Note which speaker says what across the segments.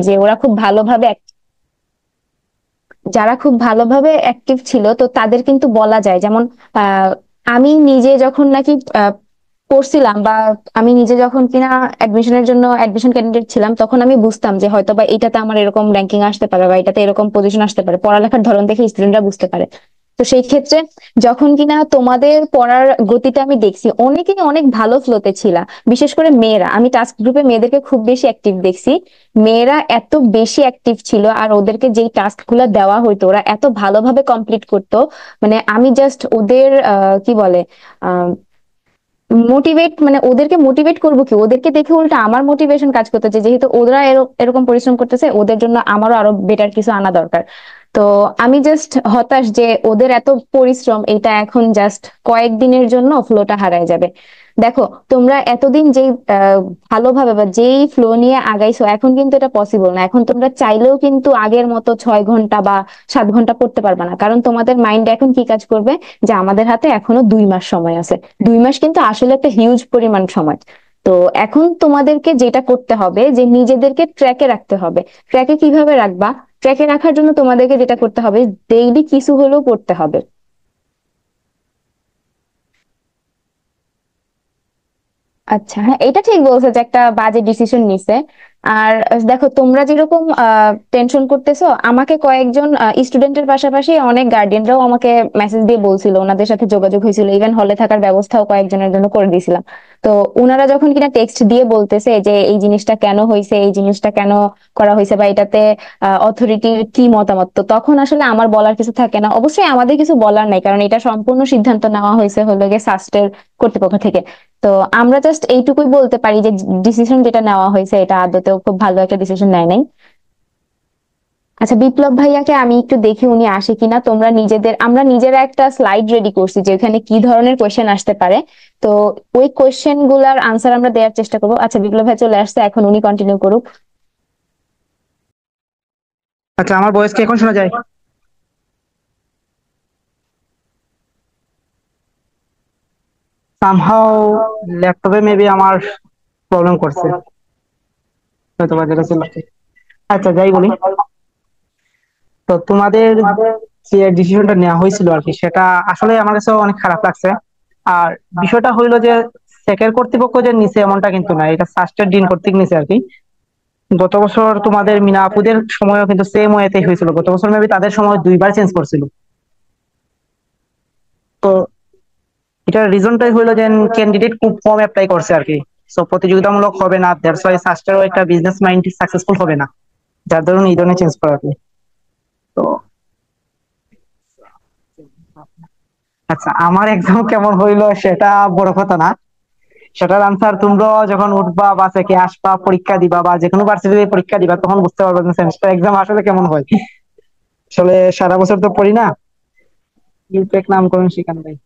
Speaker 1: যে ওরা খুব ভালোভাবে যারা খুব ভালোভাবে অ্যাক্টিভ ছিল তো তাদের কিন্তু বলা যায়, যেমন আহ, আমি নিজে যখন নাকি পড়ছিলাম, বা আমি নিজে যখন কিনা অ্যাডমিশনের জন্য অ্যাডমিশন ক্যান্ডিডেট ছিলাম, তখন আমি বুঝতাম যে হয়তো বা এটাতে আমার এরকম র্যাঙ্কিং আসতে পারে বা এটাতে এরকম পজিশন আসতে পারে, পড়ালেখার ধরন দেখে স্টুডেন্টরা বুঝতে পারে। তো সেই ক্ষেত্রে যখন কিনা তোমাদের পড়ার গতিটা আমি দেখছি, অনেকেই অনেক ভালো ফ্লোতে ছিল, বিশেষ করে মেয়েরা, আমি টাস্ক গ্রুপে মেয়েদেরকে খুব বেশি অ্যাক্টিভ দেখছি। মেয়েরা এত বেশি অ্যাক্টিভ ছিল, আর ওদেরকে যেই টাস্ক গুলো দেওয়া হইতো ওরা এত ভালোভাবে কমপ্লিট করতো। মানে আমি জাস্ট ওদের কি বলে মোটিভেট, মানে ওদেরকে মোটিভেট করবো কি, ওদেরকে দেখে উল্টা আমার মোটিভেশন কাজ করতেছে, যেহেতু ওরা এরকম পরিশ্রম করতেছে, ওদের জন্য আমারও আরো বেটার কিছু আনা দরকার। তো আমি জাস্ট হতাশ যে ওদের এত পরিশ্রম এটা এখন জাস্ট কয়েকদিনের জন্য ফ্লোটা হারায় যাবে। দেখো, তোমরা এতদিন যেই ভালোভাবে বা যেই ফ্লো নিয়ে আগাইছো, এখন কিন্তু এটা পসিবল না। এখন তোমরা চাইলেও কিন্তু আগের মতো 6 ঘন্টা বা 7 ঘন্টা পড়তে পারবে না, কারণ তোমাদের মাইন্ড এখন কি কাজ করবে, যে আমাদের হাতে এখনো 2 মাস সময় আছে। 2 মাস কিন্তু আসলে একটা হিউজ পরিমাণ সময়। তো এখন তোমাদেরকে যেটা করতে হবে যে নিজেদেরকে ট্র্যাকে রাখতে হবে। ট্র্যাকে কিভাবে রাখবা? ট্র্যাকে রাখার জন্য তোমাদেরকে যেটা করতে হবে, ডেইলি কিছু হলেও পড়তে হবে। আচ্ছা, হ্যাঁ, এটা ঠিক বলছো যে একটা বাজে ডিসিশন নিছে। আর দেখো, তোমরা যেরকম টেনশন করতেছো, আমাকে কয়েকজন স্টুডেন্টের পাশাপাশি অনেক গার্ডিয়ানরাও আমাকে মেসেজ দিয়ে বলছিল, ওনাদের সাথে যোগাযোগ হয়েছিল, ইভেন হলে থাকার ব্যবস্থাও কয়েকজনের জন্য করে দিয়েছিলাম। তো ওনারা যখন কিনা টেক্সট দিয়ে বলতেছে যে এই জিনিসটা কেন হয়েছে, এই জিনিসটা কেন করা হয়েছে, বা এটাতে অথরিটির কি মতামত, তো তখন আসলে আমার বলার কিছু থাকে না। অবশ্যই আমাদের কিছু বলার নাই, কারণ এটা সম্পূর্ণ সিদ্ধান্ত নেওয়া হয়েছে হলো গিয়ে সাস্টের কর্তৃপক্ষ থেকে। তো আমরা জাস্ট এইটুকুই বলতে পারি যে ডিসিশন যেটা নেওয়া হয়েছে এটা আদতেও খুব ভালো একটা ডিসিশন নেয় নাই। আচ্ছা, বিপ্লব ভাইয়াকে আমি একটু দেখি উনি আসে কিনা। তোমরা নিজেদের, আমরা নিজেরা একটা স্লাইড রেডি করছি যে ওখানে কি ধরনের কোয়েশ্চেন আসতে পারে। তো ওই কোয়েশ্চেন গুলার আনসার আমরা দেওয়ার চেষ্টা করবো। আচ্ছা, বিপ্লব ভাই চলে আসছে, এখন উনি কন্টিনিউ করুক।
Speaker 2: আচ্ছা, আমার ভয়েস কি এখন শোনা যায়? সামহাও ল্যাপটপে মেবি আমার প্রবলেম করছে, হয়তো বা যেটা ছিল। আচ্ছা, যাই বলি। তো তোমাদের যে ডিসিশনটা নেওয়া হয়েছিল আর কি, সেটা আসলে আমার কাছে অনেক খারাপ লাগছে। আর বিষয়টা হইলো যে সেকের কর্তৃপক্ষ যে নিচে এমনটা কিন্তু না, এটা সাস্টের ডিন কর্তৃক নিচে আর কি। গত বছর তোমাদের মিনা আপুদের সময়ও কিন্তু সেম ওয়েতে হয়েছিল, গত বছর মেবি তাদের সময় 2বার চেঞ্জ করছিল। তো এটার রিজনটাই হইলো যে ক্যান্ডিডেট খুব কম অ্যাপ্লাই করছে আর কি। সো প্রতিযোগিতামূলক হবে না, দ্যাটস ওয়াই সাস্টেরও একটা বিজনেস মাইন্ড সাকসেসফুল হবে না, যার ধরুন এই ধরনের চেঞ্জ করা আর কি। তো আচ্ছা, আমার এক্সাম কেমন হইলো সেটা বড় কথা না, সেটার আনসার তোমরা যখন উঠবা বা থেকে আসবা, পরীক্ষা দিবা বা যে কোনো ভার্সিটিতে পরীক্ষা দিবা, তখন বুঝতে পারবে যে সেমিস্টার এক্সাম আসলে কেমন হয়। আসলে সারা বছর তো পড়ি না, ইউপেক নামকরণ শিখানো ভাই।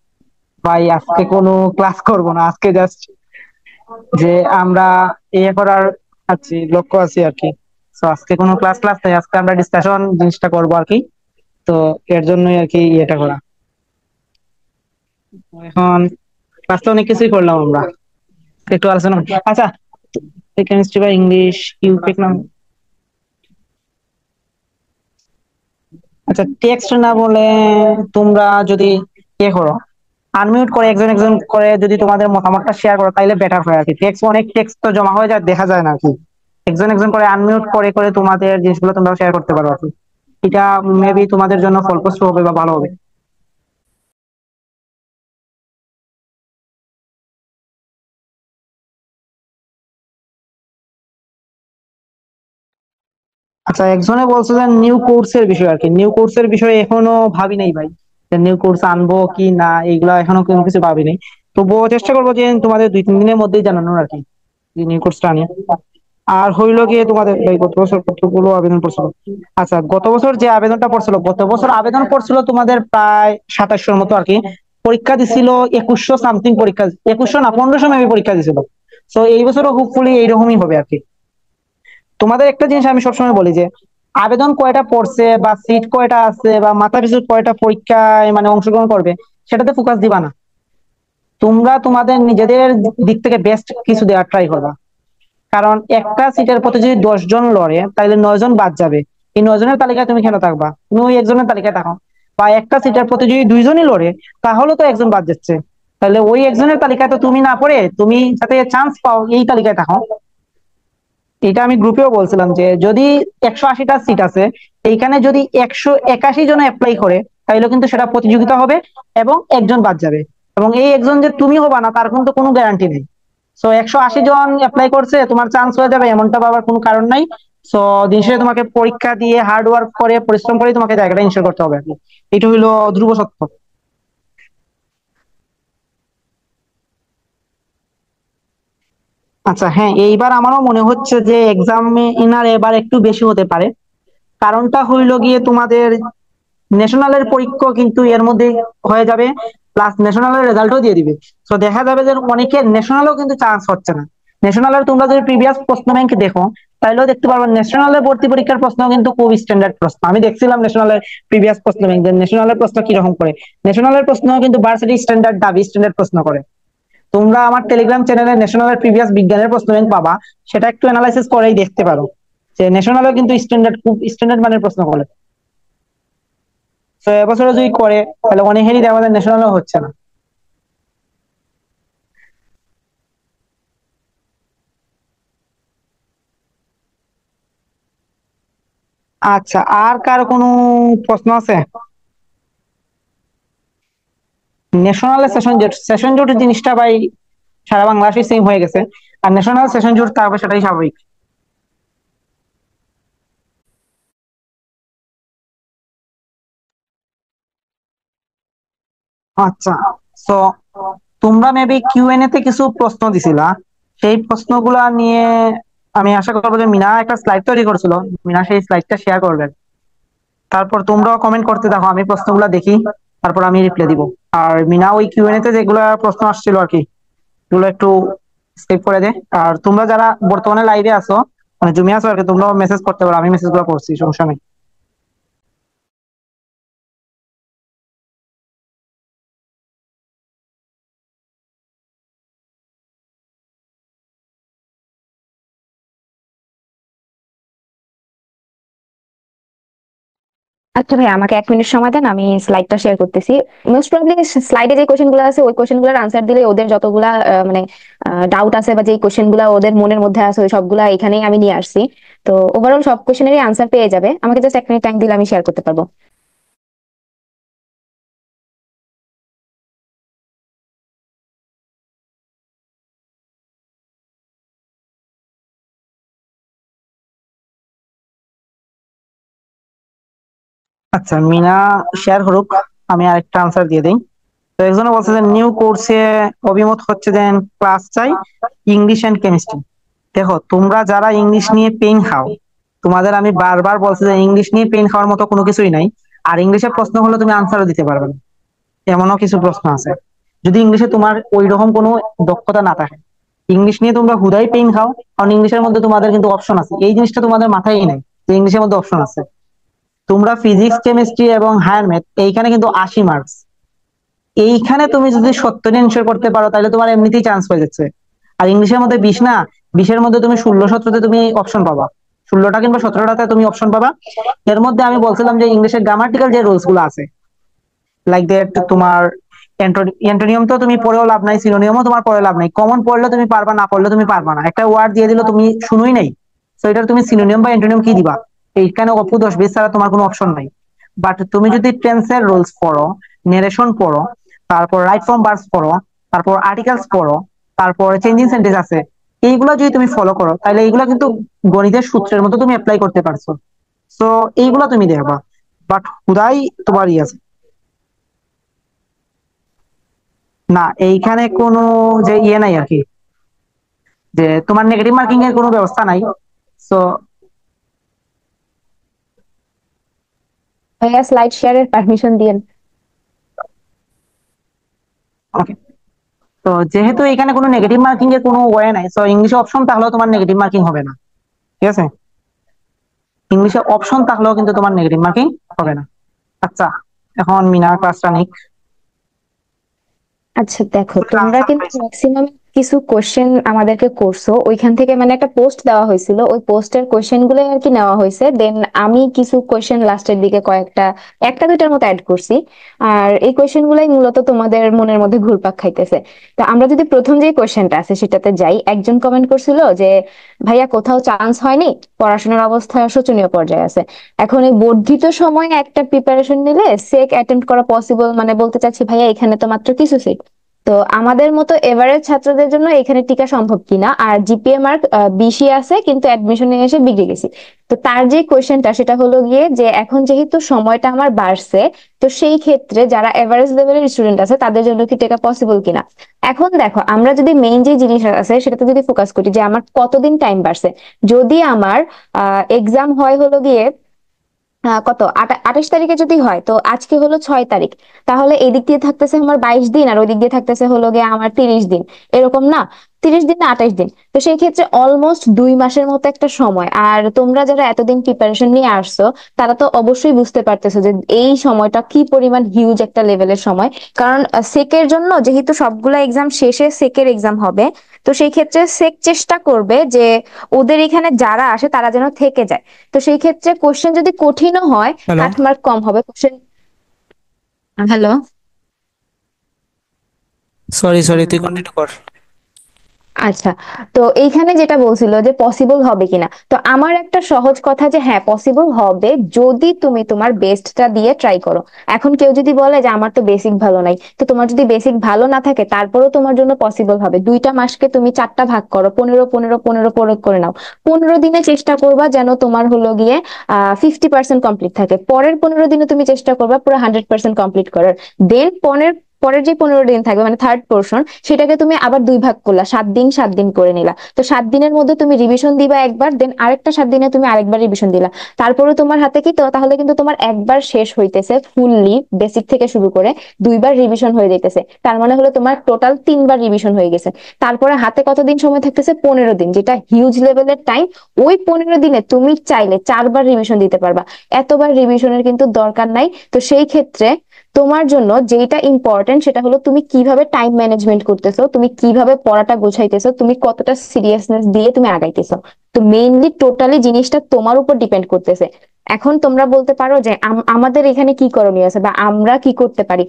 Speaker 2: ভাই আজকে কোনো ক্লাস করব না, আজকে জাস্ট যে আমরা ইয়ে করার আছি, লক্ষ্য আছি আর কি। তো আজকে কোনো ক্লাস ক্লাস নেই, আজকে আমরা ডিসকাশন জিনিসটা করবো আর কি। তো এর জন্যই আর কি এটা করা। এখন ক্লাসে অনেক কিছুই করলাম আমরা, একটু আলোচনা করি। আচ্ছা, কেমিস্ট্রি বা ইংলিশ ইউপিক নাম। আচ্ছা, টেক্সট না বলে তোমরা যদি ইয়ে করো, আনমিউট করে একজন একজন করে যদি তোমাদের মতামতটা শেয়ার করো, তাইলে বেটার হয় আর কি। টেক্সট অনেক টেক্সট তো জমা হয়ে যায়, দেখা যায় না আর কি। একজন একজন করে আনমিউট করে করে তোমাদের জিনিসগুলো তোমরা শেয়ার করতে পারো আর কি। এটা মেবি তোমাদের জন্য ফলপ্রসূ হবে বা ভালো হবে। আচ্ছা, একজনে বলছে যে নিউ কোর্সের বিষয় আর কি। নিউ কোর্সের বিষয়ে এখনো ভাবি নাই ভাই, নিউ কোর্স আনবো কি না, এগুলা এখনো কোনো কিছু ভাবি নাই। তবুও চেষ্টা করবো যে তোমাদের 2-3 দিনের মধ্যেই জানানোর আর কি, যে নিউ কোর্সটা আনি। আর হইলো গিয়ে তোমাদের ভাই গত বছর কতগুলো আবেদন পড়ছিল? আচ্ছা, গত বছর যে আবেদনটা পড়ছিল, গত বছর আবেদন পড়ছিল তোমাদের প্রায় 2700-র মতো আর কি। পরীক্ষা দিছিল 2100 সামথিং, পরীক্ষা 2100 না 1500 মেবি পরীক্ষা দিছিল। তো এই বছরও হোপফুলি এইরকমই হবে আর কি। তোমাদের একটা জিনিস আমি সবসময় বলি যে আবেদন কয়টা পড়ছে বা সিট কয়টা আছে বা মাথা পিছু কয়টা পরীক্ষায় মানে অংশগ্রহণ করবে, সেটাতে ফোকাস দিবা না। তোমরা তোমাদের নিজেদের দিক থেকে বেস্ট কিছু দেওয়ার ট্রাই করবা। কারণ একটা সিটের প্রতি যদি 10 জন লড়ে তাহলে 9 জন বাদ যাবে। এই 9 জনের তালিকায় তুমি কেন থাকবা? তুমি ওই একজনের তালিকায় থাকো। বা একটা সিটের প্রতি যদি 2 জনই লড়ে, তাহলে তো একজন বাদ যাচ্ছে। তাহলে ওই একজনের তালিকায় তো তুমি না পড়ে তুমি যাতে চান্স পাও এই তালিকায় থাকো। এটা আমি গ্রুপেও বলছিলাম যে যদি 180টা সিট আছে, এইখানে যদি 181 জন অ্যাপ্লাই করে, তাহলে কিন্তু সেটা প্রতিযোগিতা হবে এবং একজন বাদ যাবে। এবং এই একজন যে তুমি হবা না তার কিন্তু কোনো গ্যারান্টি নেই। সো 180 জন অ্যাপ্লাই করছে, তোমার চান্স হয়ে যাবে এমনটা ভাবার কোনো কারণ নাই। সো দিন শেষে তোমাকে পরীক্ষা দিয়ে হার্ড ওয়ার্ক করে পরিশ্রম করে তোমাকে জায়গাটা ইনশিওর করতে হবে আর কি। এটা হইলো ধ্রুব সত্য। আচ্ছা, হ্যাঁ, এইবার আমারও মনে হচ্ছে যে এক্সামে ইনার এবার একটু বেশি হতে পারে। কারণটা হইলো গিয়ে তোমাদের ন্যাশনালের পরীক্ষা কিন্তু এর মধ্যে হয়ে যাবে, প্লাস ন্যাশনালের রেজাল্টও দিয়ে দিবে। তো দেখা যাবে যে অনেকের ন্যাশনালও কিন্তু চান্স হচ্ছে না। ন্যাশনালের তোমরা যদি প্রিভিয়াস প্রশ্ন ব্যাংক দেখো, তাহলেও দেখতে পারবে ন্যাশনালের ভর্তি পরীক্ষার প্রশ্ন কিন্তু খুব স্ট্যান্ডার্ড প্রশ্ন। আমি দেখছিলাম ন্যাশনালের প্রিভিয়াস প্রশ্ন ব্যাংক, যে ন্যাশনালের প্রশ্ন কিরকম করে। ন্যাশনালের প্রশ্ন কিন্তু ভার্সিটি স্ট্যান্ডার্ড দাবি স্ট্যান্ডার্ড প্রশ্ন করে। তোমরা আমার টেলিগ্রাম চ্যানেলে ন্যাশনালের প্রিভিয়াস বিজ্ঞানের প্রশ্ন ব্যাংক পাবা, সেটা একটু অ্যানালাইসিস করেই দেখতে পারো যে ন্যাশনালও কিন্তু স্ট্যান্ডার্ড খুব স্ট্যান্ডার্ড মানের প্রশ্ন করে। তো এবছরও যদি করে তাহলে অনেকেরই আমাদের ন্যাশনালও হচ্ছে না। আচ্ছা, আর কার কোনো প্রশ্ন আছে? ন্যাশনাল সেশন জুট জিনিসটা ভাই সারা বাংলাদেশে সেম হয়ে গেছে। আর ন্যাশনাল সেশন জুট থাকবে সেটাই স্বাভাবিক। আচ্ছা, তো তোমরা মেবি কিউএনএ তে কিছু প্রশ্ন দিছিলা, সেই প্রশ্নগুলা নিয়ে আমি আশা করবো যে মিনা একটা স্লাইড তৈরি করেছিল, মিনা সেই স্লাইডটা শেয়ার করবেন। তারপর তোমরাও কমেন্ট করতে দেখো, আমি প্রশ্নগুলা দেখি, তারপর আমি রিপ্লাই দিব। আর মিনা ওই কিউএনএ তে যেগুলা প্রশ্ন আসছিল আর কি, এগুলো একটু সেভ করে দে। আর তোমরা যারা বর্তমানে লাইভে আছো, মানে জুমে আছো আর কি, তোমরাও মেসেজ করতে পারো, আমি মেসেজ গুলো করছি, সমস্যা নেই।
Speaker 1: আচ্ছা ভাই, আমাকে 1 মিনিট সময় দেন, আমি স্লাইডটা শেয়ার করতেছি। মোস্ট প্রবাবলি স্লাইডে যে কোশ্চেন গুলো আছে ওই কোশ্চেন গুলোর আনসার দিলে ওদের যতগুলা মানে ডাউট আছে বা যে কোশ্চেন গুলা ওদের মনের মধ্যে আছে ওই সবগুলা এখানেই আমি নিয়ে আসছি। তো ওভারঅল সব কোশ্চেনেরই আনসার পেয়ে যাবে, আমাকে জাস্ট 1 মিনিট টাইম দিলে আমি শেয়ার করতে পারবো।
Speaker 2: আচ্ছা, মিনা শেয়ার করুক, আমি আরেকটা আনসার দিয়ে দিই। তো একজনে বলছে যে নিউ কোর্সে অভিমত হচ্ছে যে ক্লাস চাই ইংলিশ এন্ড কেমিস্ট্রি। দেখো, তোমরা যারা ইংলিশ নিয়ে পেইন খাও, তোমাদের আমি বারবার বলছি যে ইংলিশ নিয়ে পেইন খাওয়ার মতো কোনো কিছুই নাই। আর ইংলিশের প্রশ্ন হলে তুমি আনসারও দিতে পারবে না, এমনও কিছু প্রশ্ন আছে। যদি ইংলিশে তোমার ওই রকম কোনো দক্ষতা না থাকে, ইংলিশ নিয়ে তোমরা হুদাই পেইন খাও। কারণ ইংলিশের মধ্যে তোমাদের কিন্তু অপশন আছে, এই জিনিসটা তোমাদের মাথায় নেই যে ইংলিশের মধ্যে অপশন আছে। তোমরা ফিজিক্স কেমিস্ট্রি এবং হায়ার ম্যাথ এইখানে কিন্তু 80 মার্কস। এইখানে তুমি যদি 70 এনশিওর করতে পারো তাহলে তোমার এমনিতেই চান্স হয়ে যাচ্ছে। আর ইংলিশের মধ্যে 20 না, 20-এর মধ্যে তুমি 16-17-তে তুমি অপশন পাবা, 16টা কিংবা 17টাতে তুমি অপশন পাবা। এর মধ্যে আমি বলছিলাম যে ইংলিশের গ্রামাটিক্যাল যে রুলস গুলো আছে, লাইক দ্যাট তোমার অ্যান্টোনিয়াম তো তুমি পড়েও লাভ নাই, সিনোনিয়ামও তোমার পড়ে লাভ নাই। কমন পড়লে তুমি পারবা, না পড়লে তুমি পারবা না। একটা ওয়ার্ড দিয়ে দিল তুমি শুনোই নাই, তো এটা তুমি সিনোনিয়াম বা অ্যান্টোনিয়াম কি দিবা? এইখানে অপু 10-20 ছাড়া তোমার কোনো অপশন নাই। বাট তুমি যদি টেন্সের রুলস পড়ো, নেরেশন পড়ো, তারপর রাইট ফর্ম ভার্বস পড়ো, তারপর আর্টিকেলস পড়ো, তারপর চেঞ্জিং সেন্টেন্স আছে, এইগুলো যদি তুমি ফলো করো তাহলে এইগুলো কিন্তু গণিতের সূত্রের মতো তুমি অ্যাপ্লাই করতে পারছো। তো এইগুলো তুমি দেখবা। বাট হুদাই তোমার আছে না, এইখানে কোনো যে নাই আর কি, যে তোমার নেগেটিভ মার্কিং এর কোনো ব্যবস্থা নাই। সো
Speaker 1: ভাইয়া স্লাইড শেয়ারের পারমিশন দিয়েন।
Speaker 2: ওকে, তো যেহেতু এখানে কোনো নেগেটিভ মার্কিং এর কোনো ওয়ে নাই, সো ইংলিশে অপশন তাহলেও তোমার নেগেটিভ মার্কিং হবে না। ঠিক আছে, ইংলিশে অপশন থাকলেও কিন্তু তোমার নেগেটিভ মার্কিং হবে না। আচ্ছা, এখন মিনা ক্লাসটা নিক।
Speaker 1: আচ্ছা দেখো, তোমরা কিন্তু ম্যাক্সিমাম কিছু কোশ্চেন আমাদেরকে করছো, ওইখান থেকে মানে একটা পোস্ট দেওয়া হয়েছিল, ওই পোস্টের কোশ্চেন গুলো আর কি নেওয়া হয়েছে। দেন আমি কিছু কোশ্চেন লাস্টের দিকে কয়েকটা, একটা দুইটার মতো অ্যাড করছি। আর এই কোশ্চেন গুলাই মূলত তোমাদের মনের মধ্যে ঘুরপাক খাইতেছে। তো আমরা যদি প্রথম যে কোশ্চেনটা আছে সেটাতে যাই, একজন কমেন্ট করছিল যে ভাইয়া কোথাও চান্স হয়নি, পড়াশোনার অবস্থা শোচনীয় পর্যায়ে আছে, এখন এই বর্ধিত সময়ে একটা প্রিপারেশন নিলে সেক অ্যাটেম্প্ট করা পসিবল, মানে বলতে চাচ্ছি ভাইয়া এখানে তো মাত্র কিছু সিট, তো আমাদের মতো এভারেজ ছাত্রদের জন্য এখানে টিকা সম্ভব কিনা, আর জিপিএ মার্ক 20 আছে কিন্তু অ্যাডমিশনে এসে বিগড়ে গেছি। তো তার যে কোয়েশ্চেনটা সেটা হলো গিয়ে যে এখন যেহেতু সময়টা আমার বাড়ছে, তো সেই ক্ষেত্রে যারা এভারেজ লেভেলের স্টুডেন্ট আছে তাদের জন্য কি টেকা পসিবল কিনা। এখন দেখো আমরা যদি মেইন যে জিনিস আছে সেটাতে যদি ফোকাস করি যে আমার কতদিন টাইম বাড়ছে, যদি আমার এক্সাম হয় হলো গিয়ে কত 28 তারিখে যদি হয়, তো আজকে হলো 6 তারিখ, তাহলে এই দিক দিয়ে থাকতেছে আমার 22 দিন, আর ওই দিক দিয়ে থাকতেছে হলো গিয়ে আমার 30 দিন, এরকম না? 30 দিন না 28 দিন, তো সেই ক্ষেত্রে অলমোস্ট 2 মাসের মতো একটা সময়। আর তোমরা যারা এতদিন প্রিপারেশন নিয়ে আসছো তারা তো অবশ্যই বুঝতে পারতেছো যে এই সময়টা কি পরিমাণ হিউজ একটা লেভেলের সময়। কারণ সেকের জন্য যেহেতু সবগুলা এক্সাম শেষে সেকের এক্সাম হবে, তো সেই ক্ষেত্রে সেক চেষ্টা করবে যে ওদের এখানে যারা আসে তারা যেন থেকে যায়। তো সেই ক্ষেত্রে কোশ্চেন যদি কঠিনও হয়,
Speaker 3: হ্যালো।
Speaker 1: কাটমার্ক কম হবে কোশ্চেন। হ্যালো।
Speaker 3: সরি সরি, তুই কন্টিনিউ কর।
Speaker 1: আচ্ছা, তো এইখানে যেটা বলছিল যে পসিবল হবে কিনা, তো আমার একটা সহজ কথা যে হ্যাঁ পসিবল হবে যদি তুমি তোমার বেস্টটা দিয়ে ট্রাই করো। এখন কেউ যদি বলে যে আমার তো বেসিক ভালো নাই, তো তোমার যদি বেসিক ভালো না থাকে তারপরেও তোমার জন্য পসিবল হবে। 2টা মাসকে তুমি 4টা ভাগ করো, 15 15 15 প্রয়োগ করে নাও। 15 দিনে চেষ্টা করবা যেন তোমার হলো গিয়ে 50% কমপ্লিট থাকে, পরের 15 দিনে তুমি চেষ্টা করবা পুরো 100% কমপ্লিট করার। দেন পরের পরের যে 15 দিন থাকবে মানে থার্ড পোর্শন, সেটাকে তুমি আবার 2 ভাগ করলা, 7 দিন 7 দিন করে নিলা। তো 7 দিনের মধ্যে তুমি রিভিশন দিবা একবার, দেন আরেকটা 7 দিনে তুমি আরেকবার রিভিশন দিলা। তারপরে তোমার হাতে কি, তো তাহলে কিন্তু তোমার একবার শেষ হইতেছে ফুললি বেসিক থেকে শুরু করে, 2বার রিভিশন হয়ে যাইতেছে, তার মানে হলো তোমার টোটাল 3বার রিভিশন হয়ে গেছে। তারপরে হাতে কতদিন সময় থাকতেছে, 15 দিন, যেটা হিউজ লেভেলের টাইম। ওই 15 দিনে তুমি চাইলে 4বার রিভিশন দিতে পারবা, এতবার রিভিশনের কিন্তু দরকার নাই। তো সেই ক্ষেত্রে তোমার জন্য যেটা ইম্পর্টেন্ট সেটা হলো তুমি কিভাবে টাইম ম্যানেজমেন্ট করতেছো, তুমি কিভাবে পড়াটা গোছাইতেছো, তুমি কতটা সিরিয়াসনেস দিয়ে তুমি আগাইতেছো। তো মেইনলি টোটালি জিনিসটা তোমার উপর ডিপেন্ড করতেছে। এখন তোমরা বলতে পারো যে আমাদের এখানে কি করণীয় আছে বা আমরা কি করতে পারি।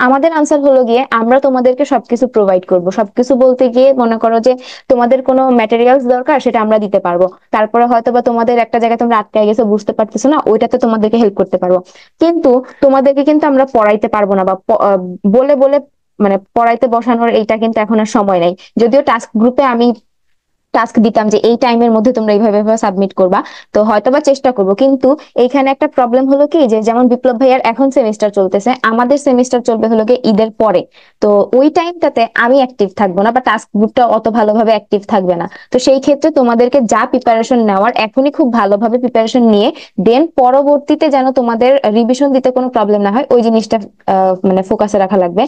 Speaker 1: আমাদের আনসার হলো গিয়ে আমরা তোমাদেরকে সবকিছু প্রোভাইড করব। সবকিছু বলতে গিয়ে মনে করো যে তোমাদের কোনো ম্যাটেরিয়ালস দরকার সেটা আমরা দিতে পারবো। তারপরে হয়তো বা তোমাদের একটা জায়গায় তোমরা আটকে গেছো, বুঝতে পারতেছো না, ওইটাতে তোমাদেরকে হেল্প করতে পারবো। কিন্তু তোমাদেরকে কিন্তু আমরা পড়াইতে পারবো না, বা বলে বলে মানে পড়াইতে বসানোর এইটা কিন্তু এখন আর সময় নাই। যদিও টাস্ক গ্রুপে আমি টাস্ক দিতাম যে এই টাইমের মধ্যে তোমরা এইভাবে সাবমিট করবা, তো হয়তোবা চেষ্টা করব। কিন্তু এইখানে একটা প্রবলেম হলো কি, যে যেমন বিপ্লব ভাইয়ার এখন সেমিস্টার চলতেছে, আমাদের সেমিস্টার চলবে হলো গিয়ে ঈদের পরে। তো ওই টাইমটাতে আমি অ্যাক্টিভ থাকবো না, বা টাস্ক গ্রুপটা অত ভালোভাবে অ্যাক্টিভ থাকবে না। তো সেই ক্ষেত্রে তোমাদেরকে যা প্রিপারেশন নেওয়ার এখনই খুব ভালোভাবে প্রিপারেশন নিয়ে দেন পরবর্তীতে যেন তোমাদের রিভিশন দিতে কোনো প্রবলেম না হয়, ওই জিনিসটা মানে ফোকাসে রাখা লাগবে।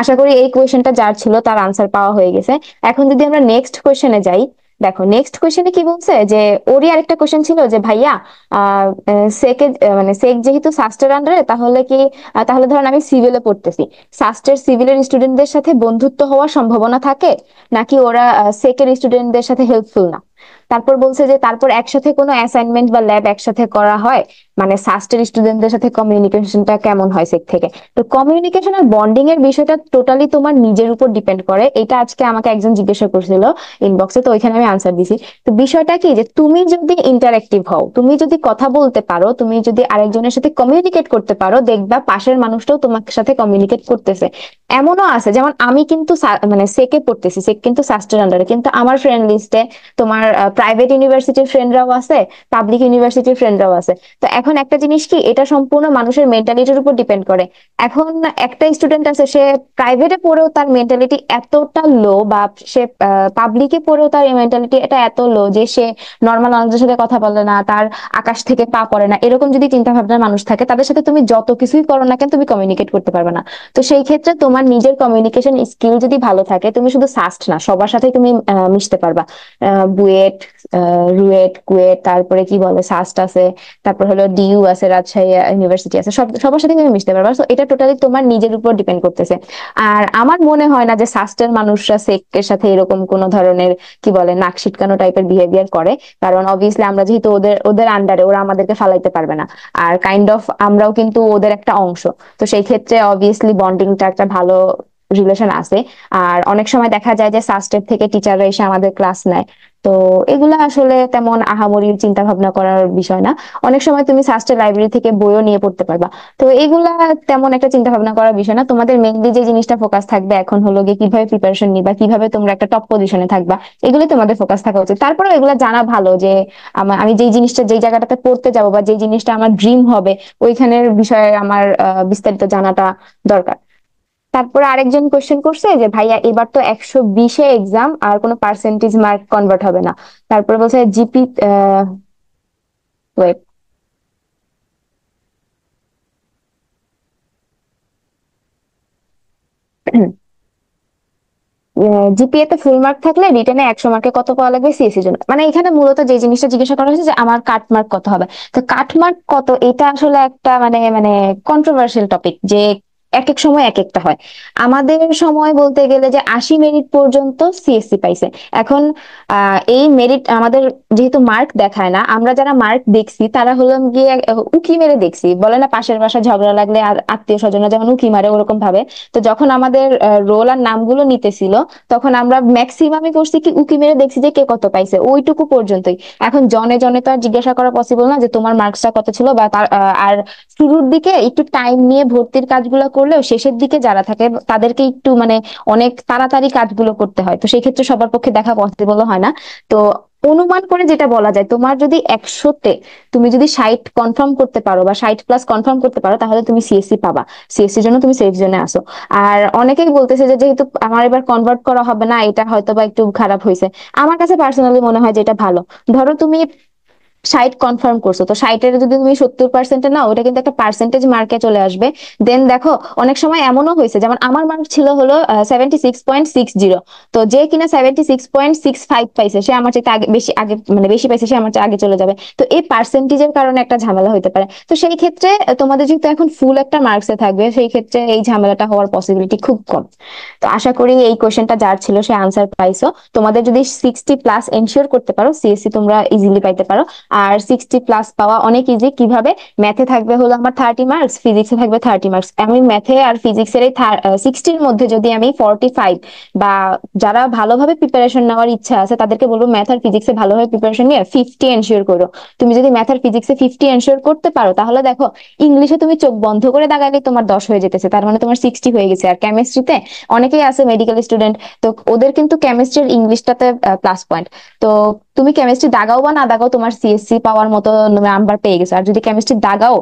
Speaker 1: আশা করি এই কোয়েশ্চেনটা যার ছিল তার আনসার পাওয়া হয়ে গেছে। এখন যদি আমরা নেক্সট কোয়েশ্চেনে যাই, দেখো নেক্সট কোশ্চেনে কি বলছে যে ওরই আরেকটা কোশ্চেন ছিল যে ভাইয়া সেকে মানে সেক যেহেতু সাস্টের আন্ডারে, তাহলে কি তাহলে ধরেন আমি সিভিলে পড়তেছি, সাস্টের সিভিলের স্টুডেন্টদের সাথে বন্ধুত্ব হওয়ার সম্ভাবনা থাকে, নাকি ওরা সেকের স্টুডেন্টদের সাথে হেল্পফুল না। তারপর বলছে যে তারপর একসাথে কোনো অ্যাসাইনমেন্ট বা ল্যাব একসাথে করা হয়, মানে সাস্টের স্টুডেন্টদের সাথে কমিউনিকেশনটা কেমন হয় সেক থেকে। তো কমিউনিকেশন আর বন্ডিং এর বিষয়টা টোটালি তোমার নিজের উপর ডিপেন্ড করে। এটা আজকে আমাকে একজন জিজ্ঞাসা করছিল ইনবক্সে, তো ওইখানে আমি আনসার দিছি। তো বিষয়টা কি, যে তুমি যদি ইন্টারেক্টিভ হও, তুমি যদি কথা বলতে পারো, তুমি যদি আরেকজনের সাথে কমিউনিকেট করতে পারো, দেখবা পাশের মানুষটাও তোমার সাথে কমিউনিকেট করতেছে। এমনও আছে, যেমন আমি কিন্তু মানে সেকে পড়তেছি, সেক কিন্তু সাস্টের আন্ডারে, কিন্তু আমার ফ্রেন্ড লিস্টে তোমার প্রাইভেট ইউনিভার্সিটির ফ্রেন্ডরাও আছে, পাবলিক ইউনিভার্সিটির ফ্রেন্ডরাও আছে। তো এখন একটা জিনিস কি, এটা সম্পূর্ণ মানুষের মেন্টালিটির উপর ডিপেন্ড করে। এখন একটা স্টুডেন্ট আছে, সে প্রাইভেটে পড়েও তার মেন্টালিটি এতটা লো, বা সে পাবলিকে পড়েও তার মেন্টালিটি এটা এত লো যে সে নর্মাল মানুষদের সাথে কথা বলে না, তার আকাশ থেকে পা পড়ে না, এরকম যদি চিন্তা ভাবনার মানুষ থাকে, তাদের সাথে তুমি যত কিছুই করো না কেন তুমি কমিউনিকেট করতে পারবে না। তো সেই ক্ষেত্রে তোমার নিজের কমিউনিকেশন স্কিল যদি ভালো থাকে, তুমি শুধু সাস্ট না সবার সাথে তুমি মিশতে পারবা। বুয়েট, রুয়েট, কুয়েট, তারপরে কি বলে সাস্ট আছে, তারপর হলো ডিইউ আছে, রাজশাহী ইউনিভার্সিটি আছে, সবার সাথে তুমি মিশতে পারবা। তো এটা টোটালি তোমার নিজের উপর ডিপেন্ড করতেছে। আর আমার মনে হয় না যে সাস্টের মানুষরা সেকের সাথে এরকম কোন ধরনের কি বলে নাক সিটকানো টাইপের বিহেভিয়ার করে। কারণ অবভিয়াসলি আমরা যেহেতু ওদের ওদের আন্ডারে, ওরা আমাদেরকে ফালাইতে পারবে না। আর কাইন্ড অফ আমরাও কিন্তু ওদের একটা অংশ। তো সেই ক্ষেত্রে অবভিয়াসলি বন্ডিংটা একটা ভালো রিলেশন আছে। আর অনেক সময় দেখা যায় যে সাস্টের থেকে টিচাররা এসে আমাদের ক্লাস নেয়। তো এগুলা আসলে তেমন আহামরি চিন্তা ভাবনা করার বিষয় না। অনেক সময় তুমি সাস্টের লাইব্রেরি থেকে বইও নিয়ে পড়তে পারবা। তো এগুলা তেমন একটা চিন্তা ভাবনা করার বিষয় না। তোমাদের মেইনলি যে জিনিসটা ফোকাস থাকবে এখন হলো গিয়ে কিভাবে প্রিপারেশন নিবা, কিভাবে তোমরা একটা টপ পজিশনে থাকবা, এগুলো তোমাদের ফোকাস থাকা উচিত। তারপরে এগুলা জানা ভালো যে আমি যেই জিনিসটা যেই জায়গাটাতে পড়তে যাবো বা যেই জিনিসটা আমার ড্রিম হবে, ওইখানের বিষয়ে আমার বিস্তারিত জানাটা দরকার। তারপরে আরেকজন কোশ্চেন করছে যে ভাইয়া এবার তো 120-এ এক্সাম, আর কোনো পার্সেন্টেজ মার্ক কনভার্ট হবে না। তারপরে বলছে জিপি, ওয়েট, জিপিএ তে ফুল মার্ক থাকলে রিটেনে 100 মার্কে কত পাওয়া লাগবে সিএসসির জন্য? মানে এখানে মূলত যে জিনিসটা জিজ্ঞাসা করা হয়েছে যে আমার কাট মার্ক কত হবে। তো কাট মার্ক কত, এটা আসলে একটা মানে মানে কন্ট্রোভার্সিয়াল টপিক, যে এক এক সময় এক একটা হয়। আমাদের সময় বলতে গেলে যে 80 মেরিট পর্যন্ত সিএসসি পাইছে। এখন এই মেরিট আমাদের যেহেতু মার্ক দেখায় না, আমরা যারা মার্ক দেখছি তারা হলাম গিয়ে উকি মেরে দেখছি, বলে না পাশের বাসা ঝগড়া লাগলে আর আত্মীয় স্বজনরা যেমন উকি মারে, ওরকম ভাবে। তো যখন আমাদের রোল আর নামগুলো নিতেছিল, তখন আমরা ম্যাক্সিমামই করছি কি উকি মেরে দেখছি যে কে কত পাইছে, ওইটুকু পর্যন্তই। এখন জনে জনে তো আর জিজ্ঞাসা করা পসিবল না যে তোমার মার্কসটা কত ছিল বা তার আর শুরুর দিকে একটু টাইম নিয়ে ভর্তির কাজগুলো করলেও শেষের দিকে যারা থাকে তাদেরকে একটু মানে অনেক তাড়াতাড়ি কাজগুলো করতে হয়। তো সেই ক্ষেত্রে সবার পক্ষে দেখা পসিবল হয় না। তো অনুমান করে যেটা বলা যায়, তোমার যদি 100-তে তুমি যদি 60 কনফার্ম করতে পারো বা 60+ কনফার্ম করতে পারো, তাহলে তুমি সিএসসি পাবা। সিএসসির জন্য তুমি সেফ জোনে আসো। আর অনেকেই বলতেছে যে যেহেতু আমার এবার কনভার্ট করা হবে না, এটা হয়তো বা একটু খারাপ হয়েছে। আমার কাছে পার্সোনালি মনে হয় যে এটা ভালো। ধরো তুমি 60 কনফার্ম করছো, তো 60-এর যদি তুমি 70%-এ নাও, ওটা কিন্তু একটা পার্সেন্টেজ মার্কে চলে আসবে। দেন দেখো অনেক সময় এমনও হয়েছে, যেমন আমার মার্ক ছিল হলো 76.60। তো যে কিনা 76.65 পাইছে, সে আমার চাইতে আগে বেশি, আগে মানে বেশি পাইছে, সে আমার চেয়ে আগে চলে যাবে। তো এই পার্সেন্টেজের কারণে একটা ঝামেলা হতে পারে। তো সেই ক্ষেত্রে তোমাদের যেহেতু এখন ফুল একটা মার্কসে থাকবে, সেই ক্ষেত্রে এই ঝামেলাটা হওয়ার পসিবিলিটি খুব কম। তো আশা করি এই কোশ্চেনটা যার ছিল সে আনসার পাইছো। তোমাদের যদি 60+ এনশিওর করতে পারো, সিএসসি তোমরা ইজিলি পাইতে পারো। আর 60+ পাওয়া অনেক ইজি। কিভাবে? ম্যাথে থাকবে হলো আমার 30 মার্কস, ফিজিক্সে থাকবে 30 মার্কস। আমি ম্যাথে আর ফিজিক্সের এই 60-র মধ্যে যদি আমি 45, বা যারা ভালোভাবে প্রিপারেশন নেওয়ার ইচ্ছা আছে তাদেরকে বলবো ম্যাথ আর ফিজিক্সে ভালোভাবে প্রিপারেশন নিয়ে 50 এনশিওর করো। তুমি যদি ম্যাথ আর ফিজিক্সে 50 এনশিওর করতে পারো, তাহলে দেখো ইংলিশে তুমি চোখ বন্ধ করে দাগালে তোমার 10 হয়ে যেতেছে, তার মানে তোমার 60 হয়ে গেছে। আর কেমিস্ট্রিতে অনেকেই আছে মেডিকেল স্টুডেন্ট, তো ওদের কিন্তু কেমিস্ট্রির ইংলিশটাতে প্লাস পয়েন্ট। তো তুমি কেমিস্ট্রি দাগাও বা না দাগাও, তোমার সিএসসি পাওয়ার মতো নাম্বার পেয়ে গেছো। আর যদি কেমিস্ট্রি দাগাও,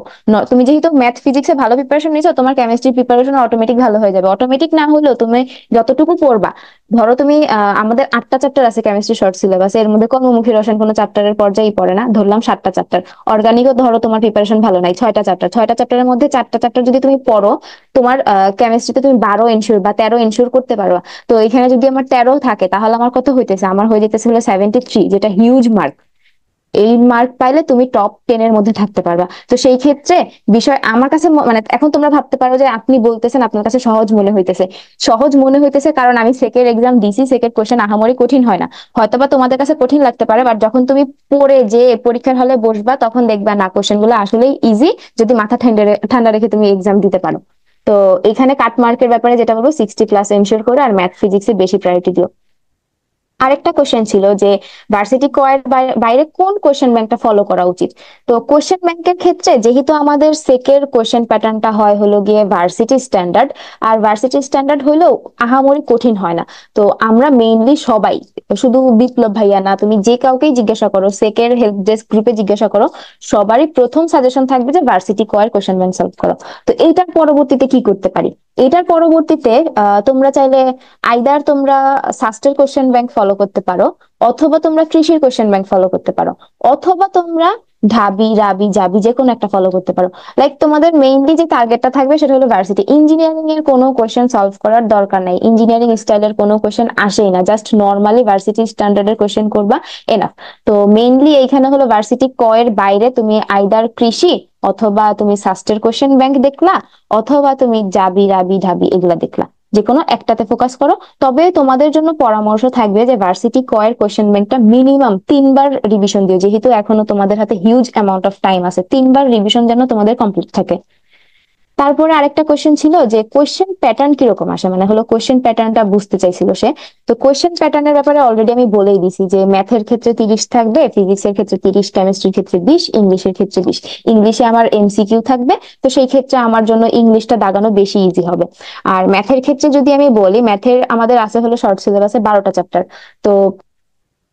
Speaker 1: তুমি যেহেতু ম্যাথ ফিজিক্সে ভালো প্রিপারেশন নিয়েছো, তোমার কেমিস্ট্রি প্রিপারেশন অটোমেটিক ভালো হয়ে যাবে। অটোমেটিক না হলেও তুমি যতটুকু পড়বা, ধরো তুমি আমাদের 8টা চ্যাপ্টার আছে কেমিস্ট্রি শর্ট সিলেবাস, এর মধ্যে কর্মমুখী রসায়ন কোনো চ্যাপ্টারের পর্যায়ে পড়ে না, ধরলাম 7টা চ্যাপ্টার। অর্গানিকও ধরো তোমার প্রিপারেশন ভালো নাই, 6টা চ্যাপ্টার, 6টা চ্যাপ্টারের মধ্যে 4টা চ্যাপ্টার যদি তুমি পড়ো, তোমার কেমিস্ট্রিতে তুমি 12 এনশিওর বা 13 এনশিওর করতে পারো। তো এখানে যদি আমার 13 থাকে, তাহলে আমার কত হইতেছে? আমার হয়ে যেতেছে হলো 73, যেটা হিউজ মার্ক। এই মার্ক পাইলে তুমি টপ 10-এর মধ্যে থাকতে পারবা। তো সেই ক্ষেত্রে বিষয় আমার কাছে মানে এখন তোমরা ভাবতে পারো যে আপনি বলতেছেন আপনার কাছে সহজ মনে হইতেছে। সহজ মনে হইতেছে কারণ আমি সেকের এক্সাম দিছি, সেকের কোশ্চেন আহামরি কঠিন হয় না। হয়তোবা তোমাদের কাছে কঠিন লাগতে পারে, বাট যখন তুমি পড়ে যে পরীক্ষার হলে বসবা, তখন দেখবা না কোশ্চেন গুলো আসলেই ইজি, যদি মাথা ঠান্ডা ঠান্ডা রেখে তুমি এক্সাম দিতে পারো। তো এখানে কাট মার্কের ব্যাপারে যেটা বলবো, 60+ এনশিওর করে আর ম্যাথ ফিজিক্সে বেশি প্রায়োরিটি দিও। আরেকটা কোশ্চেন ছিল যে ভার্সিটি কয়ের বাইরে কোন কোশ্চেন ব্যাংকটা ফলো করা উচিত। তো কোশ্চেন ব্যাংকের ক্ষেত্রে যেহেতু আমাদের সেকের কোশ্চেন প্যাটার্নটা হয় হলো গিয়ে ভার্সিটি স্ট্যান্ডার্ড, আর ভার্সিটি স্ট্যান্ডার্ড হইলেও আহামরি কঠিন হয় না। তো আমরা মেইনলি সবাই, শুধু বিপ্লব ভাইয়া না, তুমি যে কাউকেই জিজ্ঞাসা করো, সেকের হেল্প ডেস্ক গ্রুপে জিজ্ঞাসা করো, সবারই প্রথম সাজেশন থাকবে যে ভার্সিটি কয়ের কোশ্চেন ব্যাংক সলভ করো। তো এইটার পরবর্তীতে কি করতে পারি? এটার পরবর্তীতে তোমরা চাইলে আইদার তোমরা সাস্টের কোশ্চেন ব্যাংক ফলো করতে পারো, অথবা তোমরা কৃষির কোশ্চেন ব্যাংক ফলো করতে পারো, অথবা তোমরা ঢাবি, রাবি, জাবি যে কোনো একটা ফলো করতে পারো। লাইক তোমাদের মেইনলি যে টার্গেটটা থাকবে সেটা হলো ভার্সিটি। ইঞ্জিনিয়ারিং এর কোনো কোয়েশ্চেন সলভ করার দরকার নাই, ইঞ্জিনিয়ারিং স্টাইলের কোনো কোয়েশ্চেন আসেই না, জাস্ট নর্মালি ভার্সিটি স্ট্যান্ডার্ডের কোয়েশ্চেন করবা, এনাফ। তো মেইনলি এইখানে হলো ভার্সিটি ক এর বাইরে তুমি আইদার কৃষি অথবা তুমি সাস্টের কোয়েশ্চেন ব্যাংক দেখলা, অথবা তুমি জাবি, রাবি, ঢাবি এগুলা দেখলা, যে কোনো একটাতে ফোকাস করো। তবে তোমাদের জন্য পরামর্শ থাকবে যে ভার্সিটি ক এর কোয়েশ্চেন ব্যাংকটা মিনিমাম 3 বার রিভিশন দিও, যেহেতু এখনো তোমাদের হাতে হিউজ অ্যামাউন্ট অফ টাইম আছে, 3 বার রিভিশন যেন তোমাদের কমপ্লিট থাকে। তারপরে আরেকটা কোয়েশ্চেন ছিল যে কোয়েশ্চেন প্যাটার্ন কিরকম আসে, মানে হলো কোয়েশ্চেন প্যাটার্নটা বুঝতে চাইছিল সে। তো কোয়েশ্চেন প্যাটার্নের ব্যাপারে অলরেডি আমি বলেই দিছি যে ম্যাথের ক্ষেত্রে 30 থাকবে, ফিজিক্সের ক্ষেত্রে 30, কেমিস্ট্রির ক্ষেত্রে 20, ইংলিশের ক্ষেত্রে 20। ইংলিশে আমার এমসিকিউ থাকবে, তো সেই ক্ষেত্রে আমার জন্য ইংলিশটা দাগানো বেশি ইজি হবে। আর ম্যাথের ক্ষেত্রে যদি আমি বলি, ম্যাথের আমাদের আছে হলো শর্ট সিলেবাসে 12টা চ্যাপ্টার। তো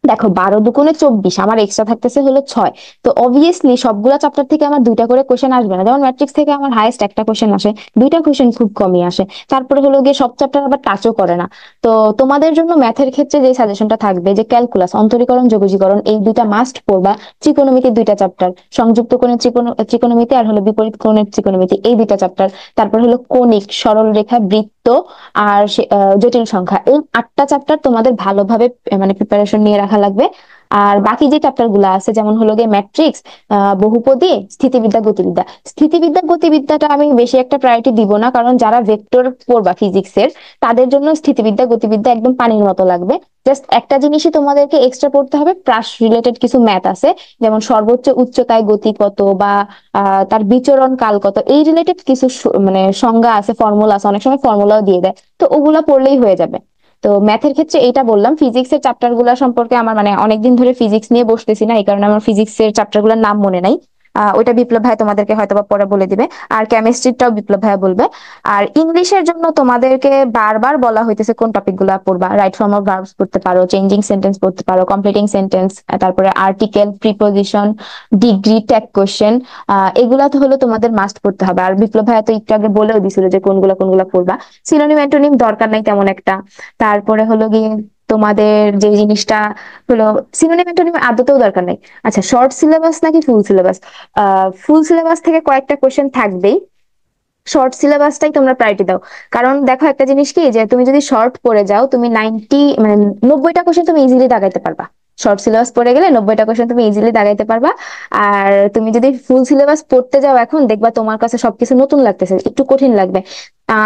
Speaker 1: দেখো 12 দুগুণে 24, আমার এক্সট্রা থাকতেছে হলো 6। তো অবভিয়াসলি সবগুলা চ্যাপ্টার থেকে আমার দুইটা করে কোশ্চেন আসবে না, যেমন ম্যাট্রিক্স থেকে আমার হাইয়েস্ট একটা কোশ্চেন আসে, দুইটা কোশ্চেন খুব কমই আসে। তারপরে হলো গিয়ে সব চ্যাপ্টার আবার টাচও করে না। তো তোমাদের জন্য ম্যাথের ক্ষেত্রে যে সাজেশনটা থাকবে যে ক্যালকুলাস, অন্তরীকরণ, যোগজীকরণ, এই দুইটা মাস্ট পড়বা। ত্রিকোণমিতি দুইটা চ্যাপ্টার, সংযুক্ত কোণের ত্রিকোণমিতি আর হলো বিপরীত কোণের ত্রিকোণমিতি, এই দুইটা চ্যাপ্টার। তারপর হলো কনিক, সরল রেখা, বৃত্ত, আর জটিল সংখ্যা, এই 8টা চ্যাপ্টার তোমাদের ভালোভাবে মানে প্রিপারেশন নিয়ে রাখা লাগবে। আর বাকি যে চ্যাপ্টার গুলো আছে যেমন হলো গিয়ে ম্যাট্রিক্স, বহুপদী, স্থিতিবিদ্যা, গতিবিদ্যা। স্থিতিবিদ্যা গতিবিদ্যাটা আমি বেশি একটা প্রায়োরিটি দিব না, কারণ যারা ভেক্টর পড়বা ফিজিক্সের তাদের জন্য স্থিতিবিদ্যা গতিবিদ্যা একদম পানির মতো লাগবে। জাস্ট একটা জিনিসই তোমাদেরকে এক্সট্রা পড়তে হবে, প্রাস রিলেটেড কিছু ম্যাথ আছে, যেমন সর্বোচ্চ উচ্চতায় গতি কত, বা তার বিচরণ কাল কত, এই রিলেটেড কিছু মানে সংজ্ঞা আছে, ফর্মুলা আছে, অনেক সময় ফর্মুলাও দিয়ে দেয়। তো ওগুলা পড়লেই হয়ে যাবে। তো ম্যাথের ক্ষেত্রে এইটা বললাম। ফিজিক্সের চ্যাপ্টার গুলা সম্পর্কে আমার মানে অনেকদিন ধরে ফিজিক্স নিয়ে বসতেছি না, এই কারণে আমার ফিজিক্সের চ্যাপ্টার গুলোর নাম মনে নাই। ওইটা বিপ্লব ভাই তোমাদেরকে হয়তো বা পরে বলে দিবে। আর কেমিস্ট্রিটাও বিপ্লব ভাই বলবে। আর ইংলিশের জন্য তোমাদেরকে বারবার বলা হইতেছে কোন টপিক গুলা পড়বা। রাইট ফর্ম অফ ভার্বস পড়তে পারো, চেঞ্জিং সেন্টেন্স পড়তে পারো, কমপ্লিটিং সেন্টেন্স, তারপরে article, preposition, degree, tag question, এগুলা তো হলো তোমাদের মাস্ট পড়তে হবে। আর বিপ্লব ভাই তো একটু আগে বলেও দিছিল যে কোনগুলা কোনগুলা পড়বা। সিনোনিম অ্যান্টোনিম দরকার নাই তেমন একটা। তারপরে হলো গিয়ে তোমাদের যে জিনিসটা হলো, সিনোনিম অ্যান্টোনিম আদতেও দরকার নাই। আচ্ছা, শর্ট সিলেবাস নাকি ফুল সিলেবাস? ফুল সিলেবাস থেকে কয়েকটা কোশ্চেন থাকবেই, শর্ট সিলেবাসটাই তোমরা প্রায়োরিটি দাও। কারণ দেখো একটা জিনিস কি, যে তুমি যদি শর্ট পড়ে যাও, তুমি 90টা কোশ্চেন তুমি ইজিলি দাগাইতে পারবা। শর্ট সিলেবাস পড়ে গেলে 90টা কোশ্চেন তুমি ইজিলি দাগাইতে পারবা। আর তুমি যদি ফুল সিলেবাস পড়তে যাও এখন, দেখবা তোমার কাছে সবকিছু নতুন লাগতেছে, একটু কঠিন লাগবে।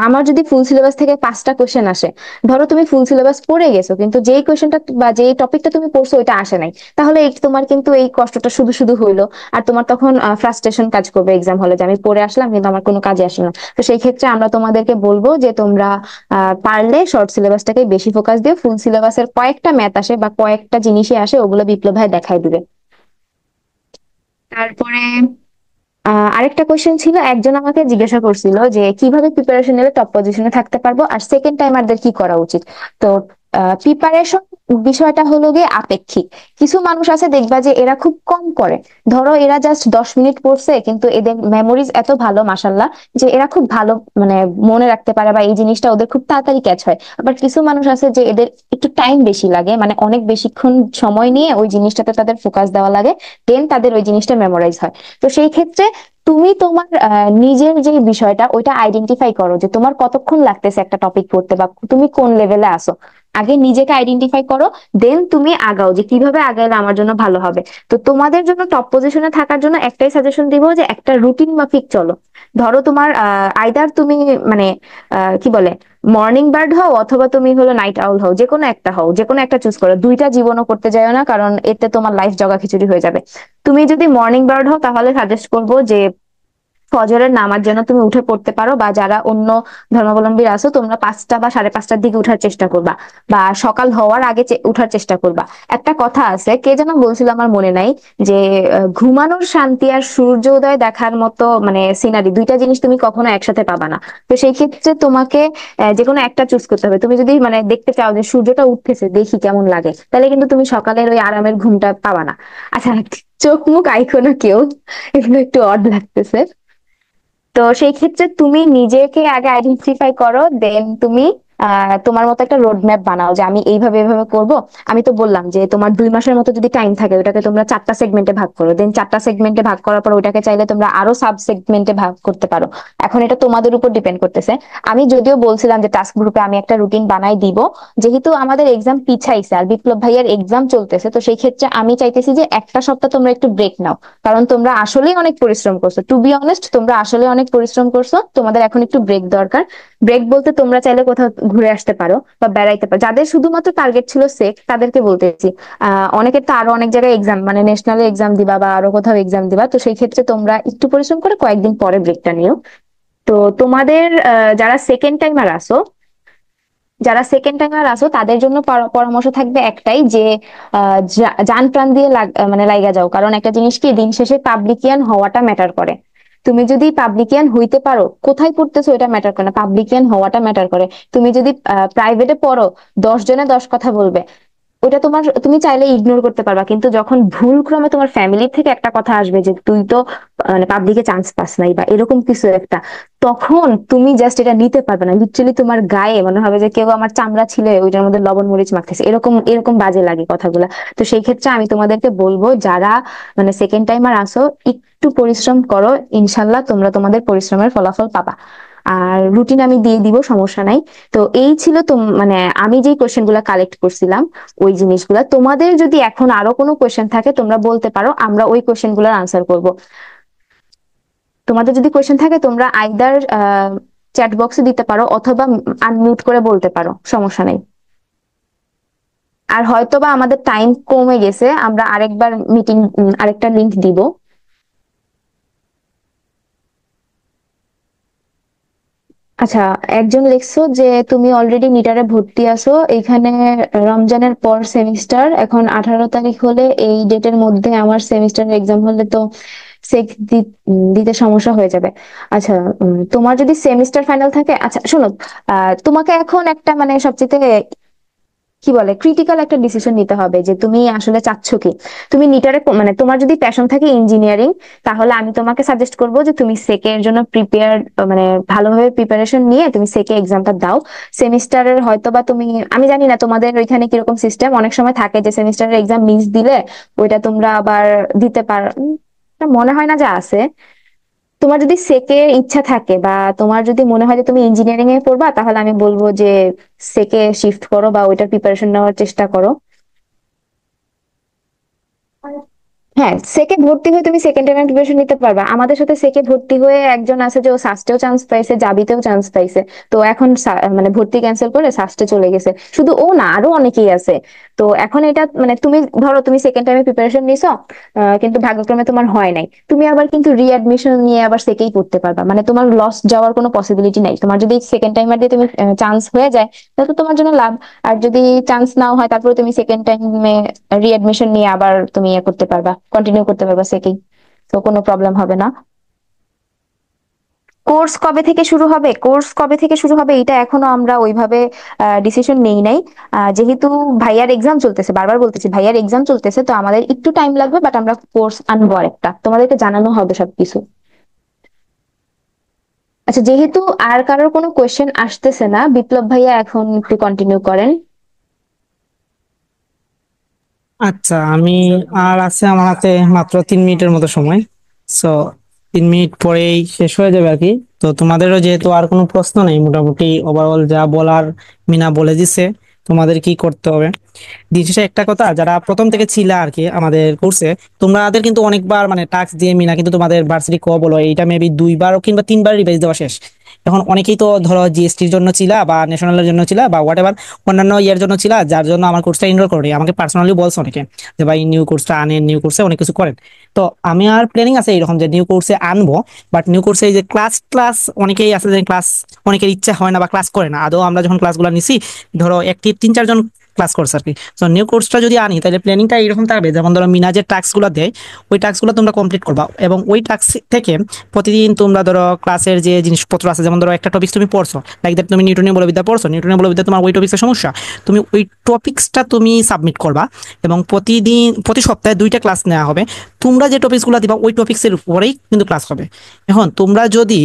Speaker 1: আমার যদি ফুল সিলেবাস থেকে 5টা কোশ্চেন আসে, ধরো তুমি ফুল সিলেবাস পড়ে গেছো কিন্তু যেই কোশ্চেনটা বা যেই টপিকটা তুমি পড়ছো ওইটা আসে নাই, তাহলে তোমার কিন্তু এই কষ্টটা শুধু শুধু হইলো। আর তোমার তখন ফ্রাস্ট্রেশন কাজ করবে এক্সাম হলে, যে আমি পড়ে আসলাম কিন্তু আমার কোনো কাজে আসলো না। তো সেই ক্ষেত্রে আমরা তোমাদেরকে বলবো যে তোমরা পারলে শর্ট সিলেবাসটাকে বেশি ফোকাস দিও। ফুল সিলেবাসের কয়েকটা ম্যাথ আসে বা কয়েকটা জিনিসই আসে, ওগুলো বিপ্লব ভাই দেখাই দিবে। তারপরে আরেকটা কোশ্চেন ছিল, একজন আমাকে জিজ্ঞাসা করছিল যে কিভাবে প্রিপারেশন নিলে টপ পজিশনে থাকতে পারবো, আর সেকেন্ড টাইমারদের কি করা উচিত। তো প্রিপারেশন বিষয়টা হলো গিয়ে আপেক্ষিক। কিছু মানুষ আছে দেখবা যে এরা খুব কম করে, ধরো এরা জাস্ট 10 মিনিট পড়ছে কিন্তু এদের মেমোরিজ এত ভালো মাশাল্লাহ, যে এরা খুব ভালো মানে মনে রাখতে পারে, বা এই জিনিসটা ওদের খুব তাড়াতাড়ি ক্যাচ হয়। আবার কিছু মানুষ আছে যে এদের একটু টাইম বেশি লাগে, মানে অনেক বেশিক্ষণ সময় নিয়ে ওই জিনিসটাতে তাদের ফোকাস দেওয়া লাগে, দেন তাদের ওই জিনিসটা মেমোরাইজ হয়। তো সেই ক্ষেত্রে তুমি তোমার নিজের যে বিষয়টা ওইটা আইডেন্টিফাই করো, যে তোমার কতক্ষণ লাগতেছে একটা টপিক পড়তে, বা তুমি কোন লেভেলে আসো। আগে নিজেকে আইডেন্টিফাই করো, দেন তুমি আগাও যে কিভাবে আগাইলে আমার জন্য ভালো হবে। তো তোমাদের জন্য টপ পজিশনে থাকার জন্য একটাই সাজেশন দিব, যে একটা রুটিন মাফিক চলো। ধরো তোমার আইদার তুমি মানে কি বলে মর্নিং বার্ড হও, অথবা তুমি হলো নাইট আউল হও, যে কোনো একটা হও, যে কোনো একটা চুজ করো। দুইটা জীবনও করতে যাও না, কারণ এতে তোমার লাইফ জগা খিচুড়ি হয়ে যাবে। তুমি যদি মর্নিং বার্ড হও তাহলে সাজেস্ট করবো যে ফজরের নামাজ যেন তুমি উঠে পড়তে পারো, বা যারা অন্য ধর্মাবলম্বী আছো তোমরা 5টা বা 5:30টার দিকে উঠার চেষ্টা করবা, বা সকাল হওয়ার আগে উঠার চেষ্টা করবা। একটা কথা আছে, কে যেন বলছিল আমার মনে নাই, যে ঘুমানোর শান্তি আর সূর্য উদয় দেখার মতো মানে সিনারি, দুইটা জিনিস তুমি কখনো একসাথে পাবা না। তো সেই ক্ষেত্রে তোমাকে যে কোনো একটা চুজ করতে হবে। তুমি যদি মানে দেখতে চাও যে সূর্যটা উঠতেছে দেখি কেমন লাগে, তাহলে কিন্তু তুমি সকালের ওই আরামের ঘুমটা পাবা না। আচ্ছা, চোখ মুখ আইকো না কেউ, এগুলো একটু অড লাগতেছে। তো সেই ক্ষেত্রে তুমি নিজেকে আগে আইডেন্টিফাই করো, দেন তুমি তোমার মতো একটা রোড ম্যাপ বানাও যে আমি এইভাবে এইভাবে করব। আমি তো বললাম যে তোমার 2 মাসের মতো যদি টাইম থাকে, ওটাকে তোমরা 4টা সেগমেন্টে ভাগ করো, দেন 4টা সেগমেন্টে ভাগ করার পর ওটাকে চাইলে তোমরা আরো সাব সেগমেন্টে ভাগ করতে পারো। এখন এটা তোমাদের উপর ডিপেন্ড করতেছে। আমি যদিও বলছিলাম যে টাস্ক গ্রুপে আমি একটা রুটিন বানাই দিব, যেহেতু আমাদের এক্সাম পিছাইছে আর বিপ্লব ভাইয়ার এক্সাম চলতেছে, তো সেই ক্ষেত্রে আমি চাইতেছি যে একটা সপ্তাহ তোমরা একটু ব্রেক নাও। কারণ তোমরা আসলেই অনেক পরিশ্রম করছো, টু বি অনেস্ট তোমরা আসলে অনেক পরিশ্রম করছো, তোমাদের এখন একটু ব্রেক দরকার। ব্রেক বলতে তোমরা চাইলে কোথাও ঘুরে আসতে পারো বা বেড়াইতে পারো, যাদের শুধুমাত্র টার্গেট ছিল সেক তাদেরকে বলতেছি। অনেকের তো আরো অনেক জায়গায় এক্সাম, মানে ন্যাশনাল এক্সাম দিবা বা আরো কোথাও এক্সাম দিবা, তো সেই ক্ষেত্রে তোমরা একটু পরিশ্রম করে কয়েকদিন পরে ব্রেকটা নিও। তো তোমাদের যারা সেকেন্ড টাইমার আসো, তাদের জন্য পরামর্শ থাকবে একটাই যে জান প্রাণ দিয়ে মানে লাইগা যাও। কারণ একটা জিনিস কি, দিন শেষে পাবলিকিয়ান হওয়াটা ম্যাটার করে। তুমি যদি পাবলিকিয়ান হইতে পারো, কোথায় পড়তেছো এটা ম্যাটার করে না, পাবলিকিয়ান হওয়াটা ম্যাটার করে। তুমি যদি প্রাইভেটে পড়ো, 10 জনে 10 কথা বলবে, ওটা তোমার, তুমি চাইলে ইগনোর করতে পারবা, কিন্তু যখন ভুল ক্রমে তোমার ফ্যামিলি থেকে একটা কথা আসবে যে তুই তো মানে পাবলিকে চান্স পাস নাই বা এরকম কিছু একটা, তখন তুমি জাস্ট এটা নিতে পারবে না। লিটারালি তোমার গায়ে মনে হবে যে কেউ আমার চামড়া ছিলে ওইটার মধ্যে লবণ মরিচ মাখতেছে, এরকম এরকম বাজে লাগে কথাগুলা। তো সেই ক্ষেত্রে আমি তোমাদেরকে বলবো, যারা মানে সেকেন্ড টাইমার আসো, একটু পরিশ্রম করো, ইনশাল্লাহ তোমরা তোমাদের পরিশ্রমের ফলাফল পাবা। আর রুটিন আমি দিয়ে দিব, সমস্যা নাই। তো এই ছিল তো, মানে আমি যে কোয়েশ্চেন গুলা কালেক্ট করছিলাম ওই জিনিসগুলা। তোমাদের যদি এখন আরো কোনো কোয়েশ্চেন থাকে তোমরা বলতে পারো, আমরা ওই কোয়েশ্চেন গুলার আনসার করব। তোমাদের যদি কোয়েশ্চেন থাকে তোমরা আইদার চ্যাট বক্সে দিতে পারো অথবা আনমিউট করে বলতে পারো, সমস্যা নেই। আর হয়তোবা আমাদের টাইম কমে গেছে, আমরা আরেকবার মিটিং, আরেকটা লিংক দিব। আচ্ছা, একজন লিখছো যে তুমি অলরেডি নিটারে ভর্তি আছো এখানে, রমজানের পর সেমিস্টার, এখন 18 তারিখ হলে এই ডেটের মধ্যে আমার সেমিস্টার এক্সাম হলে তো সেক দিতে সমস্যা হয়ে যাবে। আচ্ছা, তোমার যদি সেমিস্টার ফাইনাল থাকে, আচ্ছা শোনো, তোমাকে এখন একটা মানে সবচেয়ে কি বলে ক্রিটিক্যাল একটা ডিসিশন নিতে হবে যে তুমি আসলে চাচ্ছ কি। তুমি নিটারে মানে তোমার যদি প্যাশন থাকে ইঞ্জিনিয়ারিং, তাহলে আমি তোমাকে সাজেস্ট করবো যে তুমি সেকে এর জন্য প্রিপেয়ার, মানে ভালোভাবে প্রিপারেশন নিয়ে তুমি সেকে এক্সামটা দাও। সেমিস্টারের হয়তো বা তুমি, আমি জানি না তোমাদের ওইখানে কিরকম সিস্টেম, অনেক সময় থাকে যে সেমিস্টারের এক্সাম মিস দিলে ওইটা তোমরা আবার দিতে পারো, মনে হয় না যে আছে। তোমার যদি সেকে ইচ্ছা থাকে বা তোমার যদি মনে হয় যে তুমি ইঞ্জিনিয়ারিং এ পড়বা, তাহলে আমি বলবো যে সেকে শিফট করো বা ওইটার প্রিপারেশন নেওয়ার চেষ্টা করো। হ্যাঁ, সেকে ভর্তি হয়ে তুমি সেকেন্ড টাইম প্রিপারেশন নিতে পারবা। আমাদের সাথে সেকে ভর্তি হয়ে একজন আছে যে ও সাস্টেও চান্স পাইছে, জাবিতেও চান্স পাইছে। তো এখন মানে ভর্তি ক্যান্সেল করে সাস্টে চলে গেছে। শুধু ও না, আরো অনেকেই আছে। তো এখন এটা মানে তুমি ধরো তুমি সেকেন্ড টাইমে প্রিপারেশন নিছো, কিন্তু ভাগ্যক্রমে তোমার হয় নাই, তুমি আবার কিন্তু রিঅ্যাডমিশন নিয়ে আবার সেকেই পড়তে পারবা, মানে তোমার লস যাওয়ার কোনো পসিবিলিটি নাই। তোমার যদি সেকেন্ড টাইমার দিয়ে তুমি চান্স হয়ে যায়, তাহলে তো তোমার জন্য লাভ। আর যদি চান্স নাও হয়, তারপরে তুমি সেকেন্ড টাইমে রিএডমিশন নিয়ে আবার তুমি ইয়ে করতে পারবা, কন্টিনিউ করতে পারবা সেকেই। তো কোনো প্রবলেম হবে না। কোর্স কবে থেকে শুরু হবে এটা এখনো আমরা ওইভাবে ডিসিশন নেই নাই। যেহেতু ভাইয়ার এক্সাম চলতেছে, বারবার বলতেছি ভাইয়ার এক্সাম চলতেছে, তো আমাদের একটু টাইম লাগবে, বাট আমরা কোর্স আনবো আরেকটা, তোমাদেরকে জানানো হবে সবকিছু। আচ্ছা, যেহেতু আর কারোর কোনো কোয়েশ্চেন আসতেছে না, বিপ্লব ভাইয়া এখন একটু কন্টিনিউ করেন।
Speaker 3: আচ্ছা, আমি আর আছে আমার হাতে মাত্র 3 মিনিটের মতো সময়। সো 3 মিনিট পরেই শেষ হয়ে যাবে আর কি। তো তোমাদেরও যেহেতু আর কোনো প্রশ্ন নেই, মোটামুটি ওভারঅল যা বলার মিনা বলে দিছে তোমাদের কি করতে হবে। দিন শেষে একটা কথা, যারা প্রথম থেকে ছিল আর কি আমাদের কোর্সে, তোমাদের কিন্তু অনেকবার মানে টাস্ক দিয়ে মিনা কিন্তু তোমাদের ভার্সিটি ক বলো এইটা মেবি 2বার কিংবা 3বার রিভাইজ দেওয়া শেষ। এখন অনেকেই তো ধরো জিএসটির জন্য ছিলা বা ন্যাশনালের জন্য ছিলা বা হোয়াট এভার অন্যান্য ইয়ের জন্য ছিলা, যার জন্য আমার কোর্সটা এনরোল করি। আমাকে পার্সোনালি বলছে অনেকে যে ভাই নিউ কোর্সটা আনেন, নিউ কোর্সে অনেক কিছু করেন। তো আমি আর প্ল্যানিং আছে এরকম যে নিউ কোর্সে আনবো। বাট নিউ কোর্সে এই যে ক্লাস ক্লাস অনেকেই আছে যে ক্লাস অনেকের ইচ্ছা হয় না বা ক্লাস করে না আদৌ। আমরা যখন ক্লাসগুলো নিছি, ধরো একটি 3-4 জন ক্লাস করছে আর কি। তো নিউ কোর্সটা যদি আনি তাহলে প্ল্যানিংটা এরকম থাকবে, যেমন ধরো মিনা যে টাস্কগুলো দেয় ওই টাস্কগুলো তোমরা কমপ্লিট করবা, এবং ওই টাস্ক থেকে প্রতিদিন তোমরা ধরো ক্লাসের যে জিনিসপত্র আছে, যেমন ধরো একটা টপিক তুমি পড়ছো, লাইক দ্যাট তুমি নিউটনীয় বলবিদ্যা পড়ছো, নিউটনীয় বলবিদ্যা তোমার ওই টপিক্সের সমস্যা, তুমি ওই টপিক্সটা তুমি সাবমিট করবা। এবং প্রতিদিন প্রতি সপ্তাহে 2টা ক্লাস নেওয়া হবে। তোমরা যে টপিক্সগুলো দিবা ওই টপিক্সের উপরেই কিন্তু ক্লাস হবে। এখন তোমরা যদি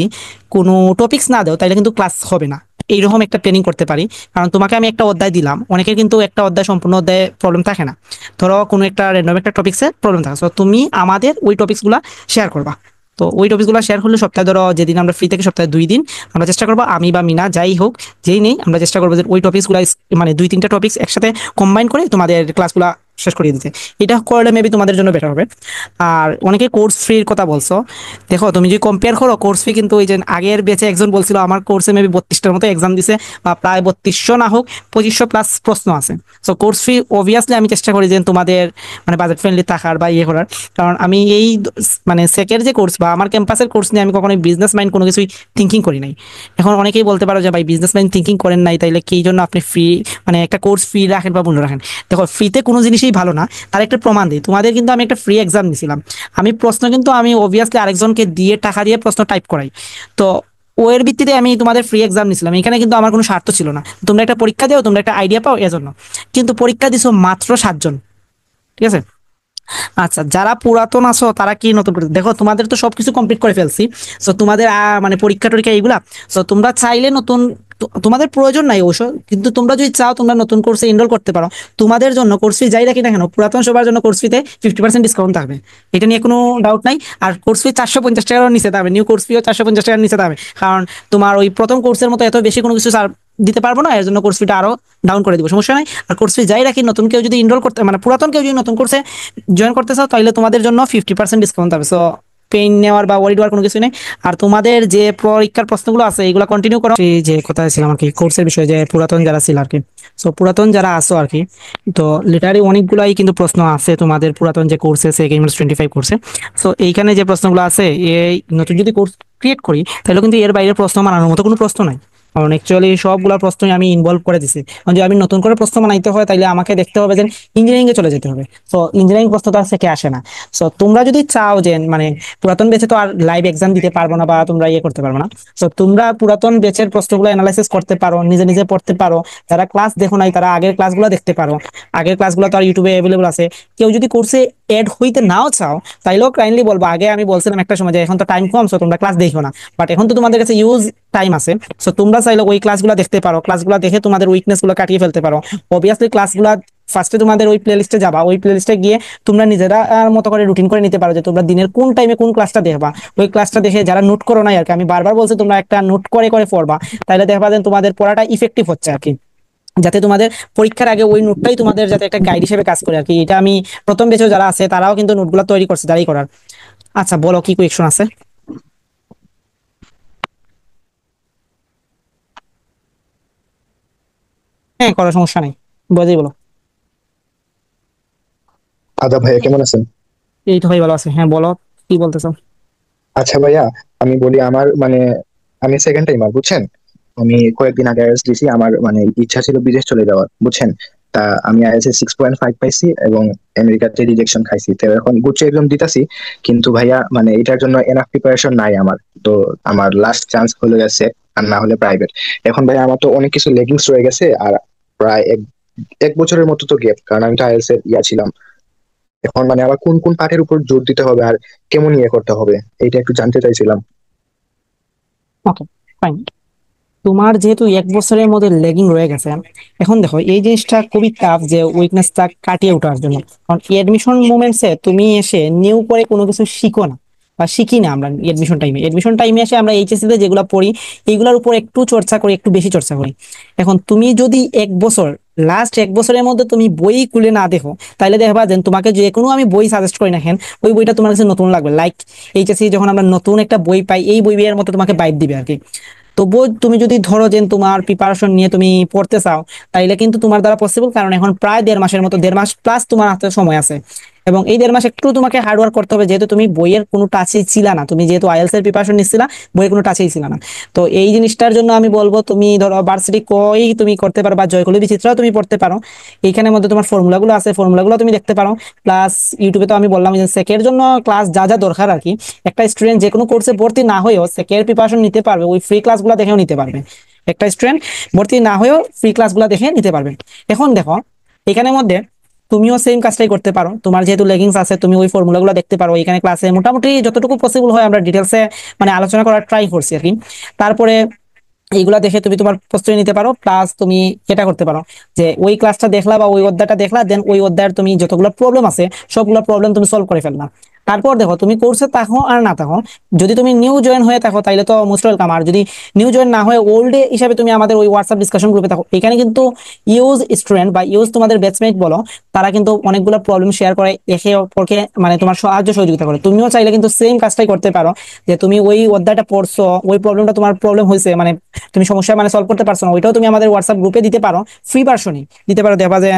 Speaker 3: কোনো টপিক্স না দাও তাহলে কিন্তু ক্লাস হবে না। এইরকম একটা ট্রেনিং করতে পারি। কারণ তোমাকে আমি একটা অধ্যায় দিলাম, অনেকের কিন্তু একটা অধ্যায় সম্পূর্ণ অধ্যায়ে প্রবলেম থাকে না। ধরো কোনো একটা র্যান্ডম একটা টপিক্সে প্রবলেম থাকে, তো তুমি আমাদের ওই টপিকসগুলো শেয়ার করবা। তো ওই টপিকসগুলো শেয়ার করলে সপ্তাহে ধরো যেদিন আমরা ফ্রি থেকে সপ্তাহে 2 দিন আমরা চেষ্টা করবো, আমি বা মিনা যাই হোক যেই নেই, আমরা চেষ্টা করবো যে ওই টপিকসগুলো মানে 2-3টা টপিক্স একসাথে কম্বাইন করে তোমাদের ক্লাসগুলো শেষ করিয়ে দিতে। এটা করলে মেবি তোমাদের জন্য বেটার হবে। আর অনেকে কোর্স ফির কথা বলছো, দেখো তুমি যদি কম্পেয়ার করো কোর্স ফি, কিন্তু ওই যে আগের ব্যাচে একজন বলছিল আমার কোর্সে মেবি 32টার মতো এক্সাম দিছে, বা প্রায় 3200 না হোক 2500 প্লাস প্রশ্ন আছে। সো কোর্স ফি অবভিয়াসলি আমি চেষ্টা করি যে তোমাদের মানে বাজেট ফ্রেন্ডলি থাকার বা ইয়ে করার। কারণ আমি এই মানে সেকের যে কোর্স বা আমার ক্যাম্পাসের কোর্স নিয়ে আমি কখনোই বিজনেস মাইন্ড কোনো কিছুই থিঙ্কিং করি নাই। এখন অনেকেই বলতে পারো যে ভাই বিজনেস মাইন্ড থিঙ্কিং করেন নাই, তাইলে কি জন্য আপনি ফ্রি মানে একটা কোর্স ফ্রি রাখেন বা বন্ধ রাখেন? দেখো ফ্রিতে কোনো জিনিসই ভালো না, তার একটা প্রমাণ দিই তোমাদের। কিন্তু আমি একটা ফ্রি এক্সাম নিয়েছিলাম, আমি প্রশ্ন কিন্তু আমি অবভিয়াসলি আরেকজনকে দিয়ে টাকা দিয়ে প্রশ্ন টাইপ করাই। তো ওর ভিত্তিতে আমি তোমাদের ফ্রি এক্সাম নিয়েছিলাম, এখানে কিন্তু আমার কোনো স্বার্থ ছিল না। তোমরা একটা পরীক্ষা দাও, তোমরা একটা আইডিয়া পাও এজন্য। কিন্তু পরীক্ষা দিছো মাত্র 7 জন, ঠিক আছে? আচ্ছা, যারা পুরাতন আছো তারা কি নতুন করে দেখো, তোমাদের তো সবকিছু কমপ্লিট করে ফেলছি। সো তোমাদের মানে পরীক্ষা টরীক্ষা এইগুলা, সো তোমরা চাইলে নতুন তোমাদের প্রয়োজন নাই অবশ্য, কিন্তু তোমরা যদি চাও তোমরা নতুন কোর্সে এনরোল করতে পারো। তোমাদের জন্য কোর্স ফি যাই রাখি না কেন, পুরাতন সবার জন্য কোর্স ফিতে 50% ডিসকাউন্ট থাকবে, এটা নিয়ে কোনো ডাউট নাই। আর কোর্স ফি 450 টাকার নিচে থাকবে, নিউ কোর্স ফিও 450 টাকার নিচে থাকবে। কারণ তোমার ওই প্রথম কোর্সের মতো এত বেশি কোনো কিছু দিতে পারবো না, এর জন্য কোর্স ফিটা আরো ডাউন করে দিব, সমস্যা নাই। আর কোর্স ফি যাই রাখি, নতুন কেউ যদি এনরোল করতে মানে পুরাতন কেউ যদি নতুন কোর্সে জয়েন করতে চাও তাহলে তোমাদের জন্য 50% ডিসকাউন্ট হবে। সো পেইন নেওয়ার বা ওয়ারিড হওয়ার কোনো কিছু নেই। আর তোমাদের যে পরীক্ষার প্রশ্নগুলো আছে এগুলো কন্টিনিউ করো। এই যে কথা ছিলাম আর কি কোর্সের বিষয়ে, যে পুরাতন যারা ছিল আর কি, সো পুরাতন যারা আসো আর কি, তো লিটারি অনেকগুলাই কিন্তু প্রশ্ন আছে তোমাদের পুরাতন যে কোর্সে গেমার্স 25 কোর্সে। সো এইখানে যে প্রশ্নগুলো আছে, এই নতুন যদি কোর্স ক্রিয়েট করি তাহলে কিন্তু এর বাইরে প্রশ্ন বানানোর মতো কোনো প্রশ্ন নাই। কারণ অ্যাকচুয়ালি সবগুলা প্রশ্নই আমি ইনভলভ করে দিছি। কারণ যদি আমি নতুন করে প্রশ্ন বানাইতে হয় তাহলে আমাকে দেখতে হবে যে ইঞ্জিনিয়ারিং এ চলে যেতে হবে। সো ইঞ্জিনিয়ারিং প্রশ্ন তো আর থেকে আসে না। সো তোমরা যদি চাও যে মানে পুরাতন বেচে তো আর লাইভ এক্সাম দিতে পারবো না বা তোমরা ইয়ে করতে পারবো না। সো তোমরা পুরাতন বেচের প্রশ্নগুলো অ্যানালাইসিস করতে পারো, নিজে নিজে পড়তে পারো। যারা ক্লাস দেখো নাই তারা আগের ক্লাসগুলো দেখতে পারো, আগের ক্লাসগুলো তো আর ইউটিউবে অ্যাভেলেবল আছে। কেউ যদি কোর্সে এড হইতে নাও চাও তাইলেও কাইন্ডলি বলবো। আগে আমি বলছিলাম একটা সময় যে এখন তো টাইম কম, সো তোমরা ক্লাস দেখো না, বাট এখন তো তোমাদের কাছে ইউজ টাইম আছে। সো তোমরা চাইলে ওই ক্লাসগুলো দেখতে পারো, ক্লাসগুলো দেখে তোমাদের উইকনেস গুলো কাটিয়ে ফেলতে পারো। অবভিয়াসলি ক্লাসগুলো ফার্স্টে তোমাদের ওই প্লেলিস্টে যাবা, ওই প্লেলিস্টে গিয়ে তোমরা নিজেরা মতো করে রুটিন করে নিতে পারো যে তোমরা দিনের কোন টাইমে কোন ক্লাসটা দেখবা। ওই ক্লাসটা দেখে যারা নোট করো নাই আর কি, আমি বারবার বলছি তোমরা একটা নোট করে করে পড়বা, তাহলে দেখবা যে তোমাদের পড়াটা ইফেক্টিভ হচ্ছে আর কি। যাতে তোমাদের পরীক্ষার আগে ওই নোটটাই তোমাদের যাতে একটা গাইড হিসেবে কাজ করে আর কি। এটা আমি প্রথম বেচে যারা আছে তারাও কিন্তু নোটগুলো তৈরি করছে, যারাই করার। আচ্ছা বলো, কি কোয়েকশন আছে? হ্যাঁ করো, সমস্যা নেই, বুঝেই বলো।
Speaker 4: আদাব ভাইয়া, কেমন আছেন?
Speaker 3: এই তো ভাই ভালো আছে। হ্যাঁ বলো, কি বলতেছো?
Speaker 4: আচ্ছা ভাইয়া, আমি বলি আমার মানে আমি সেকেন্ড টাইমার, বুঝছেন? আমি কয়েকদিন আগে আইএলটিএস দিছি, আমার মানে ইচ্ছা ছিল বিদেশ চলে যাওয়ার, বুঝছেন? তা আমি আইএলটিএস 6.5 পাইছি এবং আমেরিকাতে রিজেকশন খাইছি, তো এখন গুচ্ছ এক্সাম দিতাছি। কিন্তু ভাইয়া মানে এটার জন্য এনাফ প্রিপারেশন নাই আমার। তো আমার লাস্ট চান্স হলে গেছে, আর না হলে প্রাইভেট। এখন ভাইয়া আমার তো অনেক কিছু লেগিংস রয়ে গেছে, আর প্রায় এক এক বছরের মতো তো গ্যাপ, কারণ আমি তো আইএলটিএস এর ছিলাম। এখন মানে আবার কোন কোন পাঠের উপর জোর দিতে হবে আর কেমন ইয়ে করতে হবে, এইটা একটু জানতে চাইছিলাম।
Speaker 3: ওকে, ফাইন। তোমার যেহেতু 1 বছরের মধ্যে লেগিং রয়ে গেছে, এখন দেখো এই জিনিসটা খুবই টাফ যে উইকনেসটা কাটিয়ে ওঠার জন্য। কারণ এডমিশন মোমেন্টসে তুমি এসে নিউ করে কোনো কিছু শিখো না বা শিখি না আমরা। এডমিশন টাইমে এসে আমরা এইচএসসি তে যেগুলো পড়ি এইগুলোর উপর একটু চর্চা করি, একটু বেশি চর্চা করি। এখন তুমি যদি 1 বছর লাস্ট 1 বছরের মধ্যে তুমি বই খুলে না দেখো, তাহলে দেখবা যে তোমাকে যে কোনো আমি বই সাজেস্ট করি না কেন, ওই বইটা তোমার কাছে নতুন লাগবে। লাইক এইচএসসি যখন আমরা নতুন একটা বই পাই, এই বইয়ের মতো তোমাকে ভাইব দিবে আর কি। তবুও তুমি যদি ধরো যে তোমার প্রিপারেশন নিয়ে তুমি পড়তে চাও, তাইলে কিন্তু তোমার দ্বারা পসিবল। কারণ এখন প্রায় 1.5 মাসের মতো, 1.5 মাস প্লাস তোমার হাতে সময় আছে। এবং এই 1.5 মাস একটু তোমাকে হার্ডওয়ার্ক করতে হবে, যেহেতু তুমি বইয়ের কোনো টাচেই ছিল না। তুমি যেহেতু আইএলটিএস এর প্রিপারেশন নিচ্ছিলা, বইয়ের কোনো টাচেই ছিল না। তো এই জিনিসটার জন্য আমি বলবো তুমি ধরো ভার্সিটি কই তুমি করতে পারো, বা জয়কলি বিচিত্রাও তুমি পড়তে পারো। এইখানের মধ্যে তোমার ফর্মুলাগুলো আছে, ফর্মুলাগুলো তুমি দেখতে পারো। প্লাস ইউটিউবে তো আমি বললাম যে সেকের জন্য ক্লাস যা যা দরকার আর কি, একটা স্টুডেন্ট যে কোনো কোর্সে ভর্তি না হয়েও সেকের প্রিপারেশন নিতে পারবে, ওই ফ্রি ক্লাসগুলো দেখেও নিতে পারবে। একটা স্টুডেন্ট ভর্তি না হয়েও ফ্রি ক্লাসগুলো দেখে নিতে পারবে। এখন দেখো এখানের মধ্যে তুমিও সেম কাজটাই করতে পারো। তোমার যেহেতু লেগিংস আছে, তুমি ওই ফর্মুলাগুলো দেখতে পারো। এখানে ক্লাসে মোটামুটি যতটুকু পসিবল হয় আমরা ডিটেলসে মানে আলোচনা করার ট্রাই করছি আর কি। তারপরে এইগুলা দেখে তুমি তোমার প্রস্তুতি নিতে পারো, প্লাস তুমি এটা করতে পারো যে ওই ক্লাসটা দেখলা বা ওই অধ্যায়টা দেখলা, দেন ওই অধ্যায়ের তুমি যতগুলো প্রবলেম আছে সবগুলো প্রবলেম তুমি সলভ করে ফেললা। তারপর দেখো তুমি কোর্সে থাকো আর না থাকো, যদি তুমি নিউ জয়েন হয়ে থাকো তাহলে তো মোস্ট ওয়েলকাম, আর যদি নিউ জয়েন না হয়ে ওল্ড হিসাবে তুমি আমাদের ওই হোয়াটসঅ্যাপ ডিসকাশন গ্রুপে থাকো, এখানে কিন্তু ইউজ স্টুডেন্ট বা ইউজ তোমাদের ব্যাচমেট বলো, তারা কিন্তু অনেকগুলো প্রবলেম শেয়ার করে, একে অপরকে মানে তোমার সাহায্য সহযোগিতা করে। তুমিও চাইলে কিন্তু সেম কাজটাই করতে পারো, যে তুমি ওই অধ্যায়টা পড়ছো, ওই প্রবলেমটা তোমার প্রবলেম হয়েছে, মানে তুমি সমস্যা মানে সলভ করতে পারছো না, ওইটাও তুমি আমাদের হোয়াটসঅ্যাপ গ্রুপে দিতে পারো, ফ্রি ভার্সনই দিতে পারো, দেখবা যে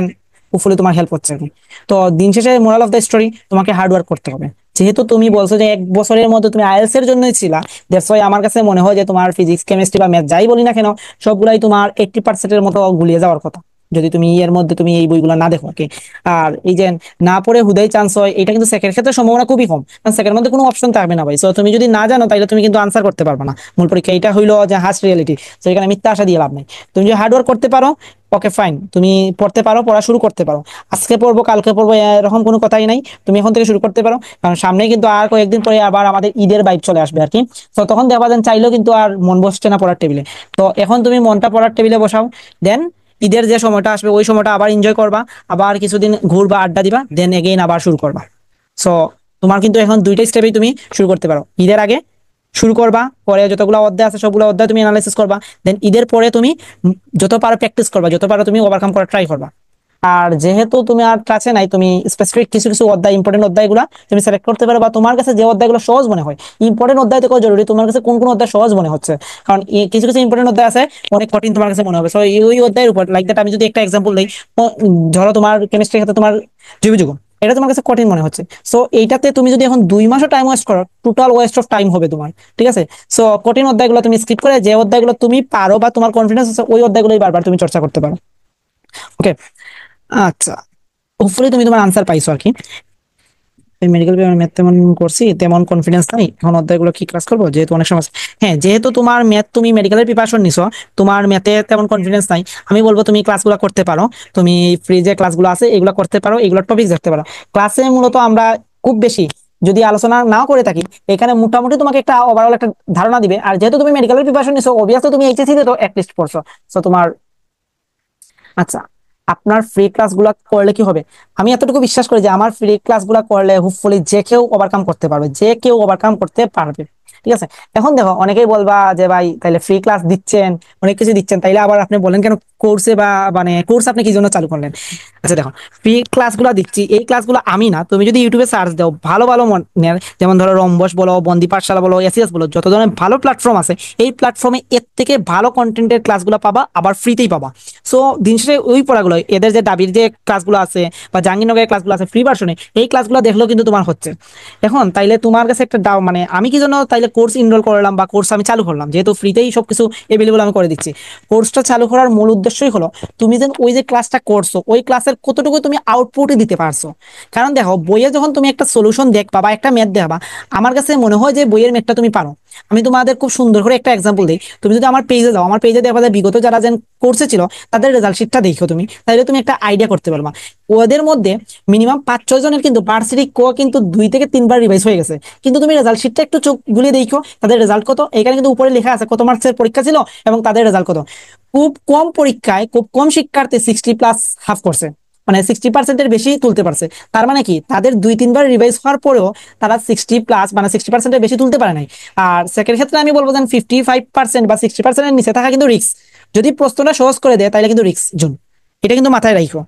Speaker 3: হোপফুলি তোমার হেল্প হচ্ছে আর কি। তো দিন শেষে মোরাল অফ দ্য স্টোরি, তোমাকে হার্ড ওয়ার্ক করতে হবে। যেহেতু তুমি বলছো যে 1 বছরের মধ্যে তুমি আইএলটিএস এর জন্যই ছিলা, দ্যাটস ওয়াই আমার কাছে মনে হয় যে তোমার ফিজিক্স, কেমিস্ট্রি বা ম্যাথ যাই বলি না কেন, সবগুলাই তোমার 80% মতো গুলিয়ে যাওয়ার কথা, যদি তুমি এর মধ্যে তুমি এই বইগুলো না দেখো কি। আর এই যে না পড়ে হুদাই চান্স হয়, এটা কিন্তু সেকেন্ড ক্ষেত্রে সম্ভাবনা খুবই কম, কারণ সেকেন্ড মধ্যে কোনো অপশন থাকবে না ভাই। সো তুমি যদি না জানো তাহলে তুমি কিন্তু আনসার করতে পারবে না মূল পরীক্ষা, এটা হইলো যে হার্স রিয়েলিটি। তো এখানে মিথ্যা আশা দিয়ে লাভ নেই। তুমি যদি হার্ড ওয়ার্ক করতে পারো, ওকে ফাইন, তুমি পড়তে পারো, পড়া শুরু করতে পারো। আজকে পড়বো কালকে পড়বো এরকম কোনো কথাই নাই, তুমি এখন থেকে শুরু করতে পারো, কারণ সামনে কিন্তু আর কয়েকদিন পরে আবার আমাদের ঈদের বাইক চলে আসবে আর কি। তো তখন দেখা যান চাইলেও কিন্তু আর মন বসছে না পড়ার টেবিলে। তো এখন তুমি মনটা পড়ার টেবিলে বসাও, দেন ঈদের যে সময়টা আসবে ওই সময়টা আবার এনজয় করবা, আবার কিছুদিন ঘুরবা, আড্ডা দিবা, দেন এগেইন আবার শুরু করবা। সো তোমার কিন্তু এখন দুইটা স্টেপেই তুমি শুরু করতে পারো। ঈদের আগে শুরু করবা, পরে যতগুলো অধ্যায় আছে সবগুলো অধ্যায় তুমি অ্যানালাইসিস করবা, দেন ঈদের পরে তুমি যত পারো প্র্যাকটিস করবা, যত পারো তুমি ওভারকাম করার ট্রাই করবা। আর যেহেতু তুমি আর কাছে নাই, তুমি স্পেসিফিক কিছু কিছু অধ্যায়, ইম্পর্টেন্ট অধ্যায়গুলো তুমি সিলেক্ট করতে পারো, বা তোমার কাছে যে অধ্যায়গুলো সহজ মনে হয়, ইম্পর্টেন্ট অধ্যায় থেকে জরুরি তোমার কাছে কোন কোন অধ্যায় সহজ মনে হচ্ছে, কারণ কিছু কিছু ইম্পর্টেন্ট অধ্যায় আছে অনেক কঠিন তোমার কাছে মনে হবে। সো ওই অধ্যায়ের উপর লাইক দ্যাট, আমি যদি একটা এক্সাম্পল দিই, ধরো তোমার কেমিস্ট্রির ক্ষেত্রে তোমার জৈব যৌগ, এটা তোমার কাছে কঠিন মনে হচ্ছে। সো এইটাতে তুমি যদি এখন 2 মাসও টাইম ওয়েস্ট করো, টোটাল ওয়েস্ট অফ টাইম হবে তোমার, ঠিক আছে। সো কঠিন অধ্যায়গুলো তুমি স্কিপ করে যে অধ্যায়গুলো তুমি পারো বা তোমার কনফিডেন্স আছে ওই অধ্যায়গুলোই বারবার তুমি চর্চা করতে পারো। ওকে, আচ্ছা, হোপফুলি তুমি তোমার আনসার পাইছো আর কি। মেডিকেল ম্যাথ তেমন করছি, তেমন কনফিডেন্স নাই এখন অধ্যায়গুলো কি ক্লাস করবো, যেহেতু অনেক সময় হ্যাঁ, যেহেতু তোমার ম্যাথ, তুমি মেডিকেলের প্রিপারেশন নিছো, তোমার ম্যাথে তেমন কনফিডেন্স নাই, আমি বলবো তুমি ক্লাসগুলো করতে পারো, তুমি ফ্রি যে ক্লাসগুলো আছে এগুলো করতে পারো, এগুলো টপিক দেখতে পারো। ক্লাসে মূলত আমরা খুব বেশি যদি আলোচনা নাও করে থাকি, এখানে মোটামুটি তোমাকে একটা ওভারঅল একটা ধারণা দিবে। আর যেহেতু তুমি মেডিকেলের প্রিপারেশন নিছো, অবভিয়াসলি তুমি এইচএসসি তে তো অ্যাটলিস্ট পড়ছো, সো তোমার আচ্ছা, আপনার ফ্রি ক্লাসগুলো করলে কি হবে, আমি এতটুকু বিশ্বাস করি যে আমার ফ্রি ক্লাসগুলো করলে হোপফুলি যে কেউ ওভারকাম করতে পারবে, যে কেউ ওভারকাম করতে পারবে, ঠিক আছে। এখন দেখো অনেকেই বলবা যে ভাই তাইলে ফ্রি ক্লাস দিচ্ছেন, অনেক কিছু দিচ্ছেন, তাইলে আবার আপনি বলেন কেন কোর্সে বা মানে কোর্স আপনি কি জন্য চালু করলেন। আচ্ছা দেখো, ফ্রি ক্লাসগুলো দিচ্ছি, এই ক্লাসগুলো আমি না, তুমি যদি ইউটিউবে সার্চ দাও ভালো ভালো মনের, যেমন ধরো রম্বস বলো, বন্দি পাঠশালা বলো, এসিএস বলো, যত ধরনের ভালো প্ল্যাটফর্ম আছে, এই প্ল্যাটফর্মে এর থেকে ভালো কন্টেন্টের ক্লাসগুলো পাবা, আবার ফ্রিতেই পাবা। সো দিন শেষে ওই পড়াগুলো, এদের যে দাবির যে ক্লাসগুলো আছে বা জাহাঙ্গীরনগরের ক্লাসগুলো আছে ফ্রি ভার্সনে, এই ক্লাসগুলো দেখলেও কিন্তু তোমার হচ্ছে। এখন তাইলে তোমার কাছে একটা মানে আমি কি জন্য তাইলে কোর্স ইনরোল করলাম বা কোর্স আমি চালু করলাম, যেহেতু ফ্রিতেই সবকিছু এভেলেবল আমি করে দিচ্ছি। কোর্সটা চালু করার মূল উদ্দেশ্যই হলো তুমি যেন ওই যে ক্লাসটা করছো ওই ক্লাসের কতটুকু তুমি আউটপুটই দিতে পারছো। কারণ দেখো বইয়ে যখন তুমি একটা সলিউশন দেখবা বা একটা ম্যাথ দেখবা, আমার কাছে মনে হয় যে বইয়ের ম্যাথটা তুমি পারো। আমি তোমাদের খুব সুন্দর করে একটা এক্সাম্পল দিই, তুমি যদি আমার পেজে যাও, আমার পেজে দেখা যায় বিগত যারা যেন কোর্সে ছিল তাদের রেজাল্ট শিটটা দেখো তুমি, তাহলে তুমি একটা আইডিয়া করতে পারবা। ওদের মধ্যে মিনিমাম 5-6 জনের কিন্তু ভার্সিটি ক কিন্তু 2 থেকে 3 বার রিভাইজ হয়ে গেছে, কিন্তু তুমি রেজাল্ট শিটটা একটু চোখ বুলিয়ে দেখো তাদের রেজাল্ট কত, এখানে কিন্তু উপরে লেখা আছে কত মার্কসের পরীক্ষা ছিল এবং তাদের রেজাল্ট কত। খুব কম পরীক্ষায় খুব কম শিক্ষার্থী 60+ হাফ করছে, মানে 60%-এর বেশি তুলতে পারছে। তার মানে কি তাদের 2-3 বার রিভাইজ হওয়ার পরেও তারা 60+ মানে 60%-এর বেশি তুলতে পারে নাই। আর সেকেন্ড ক্ষেত্রে আমি বলবো যে 55% বা 60%-এর নিচে থাকা কিন্তু রিস্ক, যদি প্রশ্নটা সহজ করে দেয় তাহলে কিন্তু রিস্ক জোন, এটা কিন্তু মাথায় রাখো।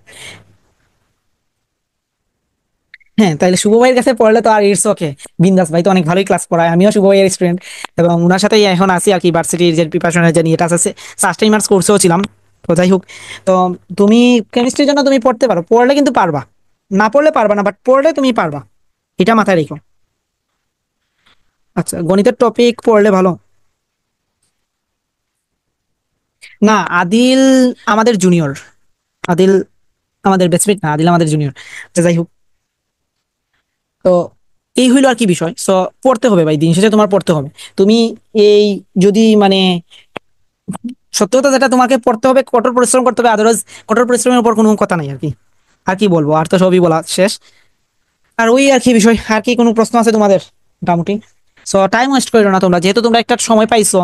Speaker 3: হ্যাঁ, তাহলে শুভ ভাইয়ের কাছে পড়লে তো আর ইটস ওকে, বিন্দাস ভাই তো অনেক ভালোই ক্লাস পড়ায়, আমিও শুভ ভাইয়ের স্টুডেন্ট এবং ওনার সাথেই এখন আছি আর কি, ভার্সিটির যে প্রিপারেশনের যে নিয়ে এটা আছে, ফার্স্ট টাইমার্স কোর্সেও ছিলাম। তো যাই হোক, তো তুমি কেমিস্ট্রির জন্য তুমি পড়তে পারো, পড়লে কিন্তু পারবা, না পড়লে পারবা না, বাট পড়লে তুমি পারবা, এটা মাথায় রেখো। আচ্ছা, গণিতের টপিক পড়লে ভালো না। আদিল আমাদের জুনিয়র, আদিল আমাদের ব্যাচমেট না, আদিল আমাদের জুনিয়র। যাই হোক, তো এই হইলো আর কি বিষয়। সো পড়তে হবে ভাই, দিন শেষে তোমার পড়তে হবে। তুমি এই যদি মানে সত্যি কথা যেটা, তোমাকে পড়তে হবে, কঠোর পরিশ্রম করতে হবে, আদারওয়াইজ কঠোর পরিশ্রমের উপর কোনো কথা নাই আর কি। আর কি বলবো, আর তো সবই বলা শেষ। আর ওই আর কি বিষয়, আর কি কোনো প্রশ্ন আছে তোমাদের মোটামুটি? সো টাইম ওয়েস্ট করো না তোমরা, যেহেতু তোমরা একটা সময় পাইছো,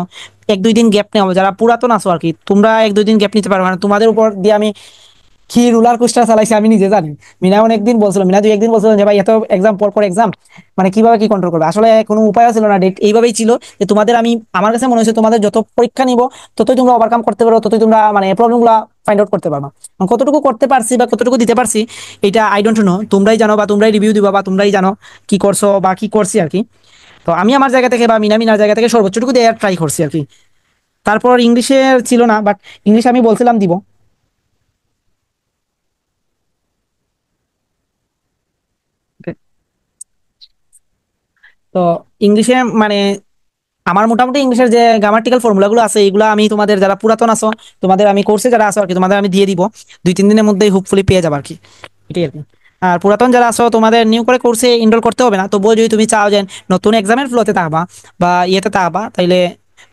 Speaker 3: 1-2 দিন গ্যাপ নেওয়া, যারা পুরাতন আছো আর কি, তোমরা 1-2 দিন গ্যাপ নিতে পারো, মানে তোমাদের উপর দিয়ে আমি কি রোলার কোস্টার চালাইছি আমি নিজে জানি। মিনা অনেকদিন বলছিল, মিনা 2-1 দিন বলছিল যে ভাই এত এক্সাম পর পর এক্সাম, মানে কিভাবে কি কন্ট্রোল করবে। আসলে কোনো উপায় ছিল না, ডেট এইভাবেই ছিল যে তোমাদের আমি, আমার কাছে মনে হয়েছে তোমাদের যত পরীক্ষা নিব ততই তোমরা ওভারকাম করতে পারো, ততই তোমরা মানে প্রবলেম গুলা ফাইন্ড আউট করতে পারবা। কতটুকু করতে পারছি বা কতটুকু দিতে পারছি এটা আই ডোন্ট নো, তোমরাই জানো বা তোমরাই রিভিউ দিবা বা তোমরাই জানো কি করছো বা কি করছি আর কি। তো আমি আমার জায়গা থেকে বা মিনার জায়গা থেকে সর্বোচ্চটুকু দেওয়ার ট্রাই করছি আর কি। তারপর ইংলিশে ছিল না, বাট ইংলিশ আমি বলছিলাম দিব। Okay. তো ইংলিশে মানে আমার মোটামুটি ইংলিশের যে গ্রামাটিক্যাল ফর্মুলা গুলো আছে এগুলো আমি তোমাদের যারা পুরাতন আছো, তোমাদের আমি কোর্সে যারা আছো আর কি, তোমাদের আমি দিয়ে দিব 2-3 দিনের মধ্যেই হোপফুলি পেয়ে যাবে আর কি, এটাই আর কি। আর পুরাতন যারা আছো তোমাদের নিউ করে কোর্সে এনরোল করতে হবে না, তবুও যদি তুমি চাও যে নতুন এক্সামের ফ্লোতে থাকবা বা ইয়েতে থাকবা, তাইলে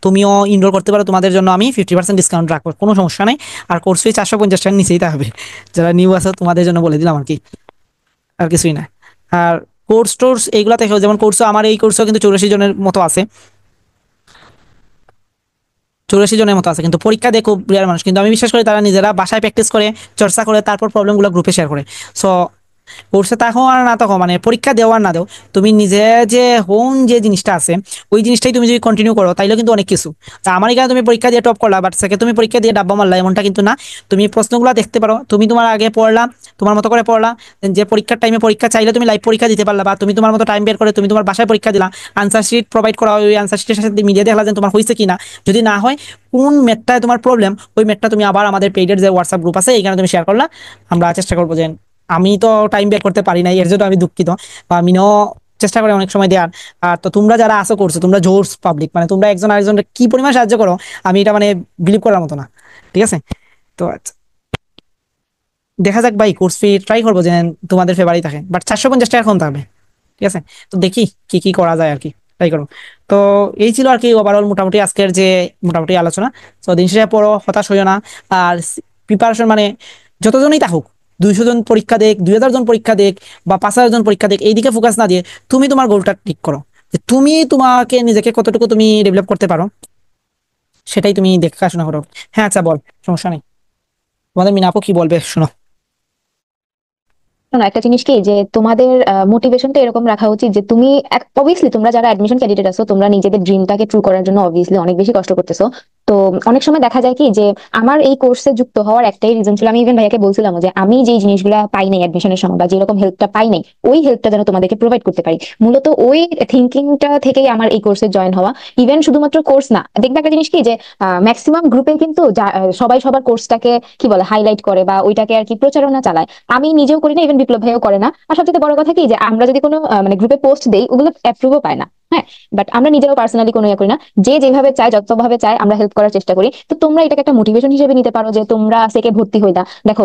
Speaker 3: তুমিও এনরোল করতে পারো। তোমাদের জন্য আমি 50% ডিসকাউন্ট রাখবো, কোনো সমস্যা নেই। আর কোর্স ফি 450 টাকার নিচেই থাকবে। যারা নিউ আছো তোমাদের জন্য বলে দিলাম আর কি, আর কিছুই না। আর কোর্স টোর্স এইগুলা দেখো, যেমন কোর্সও আমার এই কোর্সও কিন্তু 84 জনের মতো আছে, 84 জনের মতো আছে, কিন্তু পরীক্ষা দিয়ে খুব রেয়ার মানুষ। কিন্তু আমি বিশ্বাস করি তারা নিজেরা বাসায় প্র্যাকটিস করে, চর্চা করে, তারপর প্রবলেমগুলো গ্রুপে শেয়ার করে। সো কোর্সে থাকো আর না থাকো, মানে পরীক্ষা দেওয়া আর না দেও, তুমি নিজে যে হোন যে জিনিসটা আছে ওই জিনিসটাই তুমি যদি কন্টিনিউ করো তাইলে কিন্তু অনেক কিছু। তা আমার এখানে তুমি পরীক্ষা দিয়ে টপ করলা, বাট সেকে তুমি পরীক্ষা দিয়ে ডাব্বা মারলা এমনটা কিন্তু না। তুমি প্রশ্নগুলো দেখতে পারো, তুমি তোমার আগে পড়লা, তোমার মতো করে পড়লা, যে পরীক্ষার টাইমে পরীক্ষা চাইলে তুমি লাইভ পরীক্ষা দিতে পারলা, বা তুমি তোমার মতো টাইম বের করে তুমি তোমার বাসায় পরীক্ষা দিলা, আনসার শিট প্রোভাইড করা হয়, ওই আনসার শিটের সাথে মিলিয়ে দেখলা যে তোমার হয়েছে কিনা। যদি না হয়, কোন ম্যাথটায় তোমার প্রবলেম, ওই ম্যাথটা তুমি আবার আমাদের পেইডের যে হোয়াটসঅ্যাপ গ্রুপ আছে এখানে তুমি শেয়ার করলা। আমরা চেষ্টা করবো যে, আমি তো টাইম বের করতে পারি না, এর জন্য আমি দুঃখিত, বা আমিও চেষ্টা করি অনেক সময় দেওয়ার। আর তো তোমরা যারা আসো করছো, তোমরা জোরস পাবলিক, মানে তোমরা একজন আরেকজনকে কি পরিমাণ সাহায্য করো আমি এটা মানে বিলিভ করার মতো না। ঠিক আছে, তো আচ্ছা, দেখা যাক ভাই, কোর্স ফি ট্রাই করবো যে তোমাদের ফেভারিট থাকে, বাট 450 টাকা এখন থাকবে। ঠিক আছে, তো দেখি কি কি করা যায় আর কি, ট্রাই করবো। তো এই ছিল আর কি ওভারঅল মোটামুটি আজকের যে মোটামুটি আলোচনা। তো দিন শেষে পড়ো, হতাশ হইও না। আর প্রিপারেশন মানে যতজনই থাকুক, 200 জন পরীক্ষা দেখ, 2000 জন পরীক্ষা দেখ, বা 5000 জন পরীক্ষা দেখ, এইদিকে ফোকাস না দিয়ে তুমি তোমার গোলটা ঠিক করো, যে তুমি তোমাকে নিজেকে কতটুকু তুমি ডেভেলপ করতে পারো, সেটাই তুমি দেখাশোনা করো। হ্যাঁ আচ্ছা বল, সমস্যা নেই। তোমাদের মিনাপু কি বলবে শোনো।
Speaker 1: শোনো, একটা জিনিস কি যে তোমাদের মোটিভেশনটা এরকম রাখা উচিত যে তুমি অবভিয়াসলি তোমরা যারা অ্যাডমিশন ক্যান্ডিডেট আছো তোমরা নিজেদের ড্রিমটাকে ট্রু করার জন্য অবভিয়াসলি অনেক বেশি কষ্ট করতেছো। তো অনেক সময় দেখা যায় কি যে আমার এই কোর্সে যুক্ত হওয়ার একটাই রিজন ছিল, আমি ইভেন ভাইয়াকে বলছিলাম যে আমি যেই জিনিসগুলো পাই নাই অ্যাডমিশনের সময় বা যেরকম হেল্পটা পাই নাই ওই হেল্পটা যেন তোমাদেরকে প্রোভাইড করতে পারি। মূলত ওই থিঙ্কিংটা থেকেই আমার এই কোর্সে জয়েন হওয়া। ইভেন শুধুমাত্র কোর্স না, দেখবে একটা জিনিস কি যে ম্যাক্সিমাম গ্রুপে কিন্তু সবাই সবার কোর্সটাকে কি বলে হাইলাইট করে বা ওইটাকে আর কি প্রচারণা চালায়। আমি নিজেও করি না, ইভেন বিপ্লব ভাইও করে না। আর সবচেয়ে বড় কথা কি যে আমরা যদি কোনো মানে গ্রুপে পোস্ট দেই ওগুলো অ্যাপ্রুভও পায় না। হ্যাঁ, বাট আমরা নিজেরাও পার্সোনালি কোনো ইয়ে করি না, যে যেভাবে চায় যতভাবে চায় আমরা হেল্প করার চেষ্টা করি। তো তোমরা এটাকে একটা মোটিভেশন হিসেবে নিতে পারো যে তোমরা সেকে ভর্তি হইলা। দেখো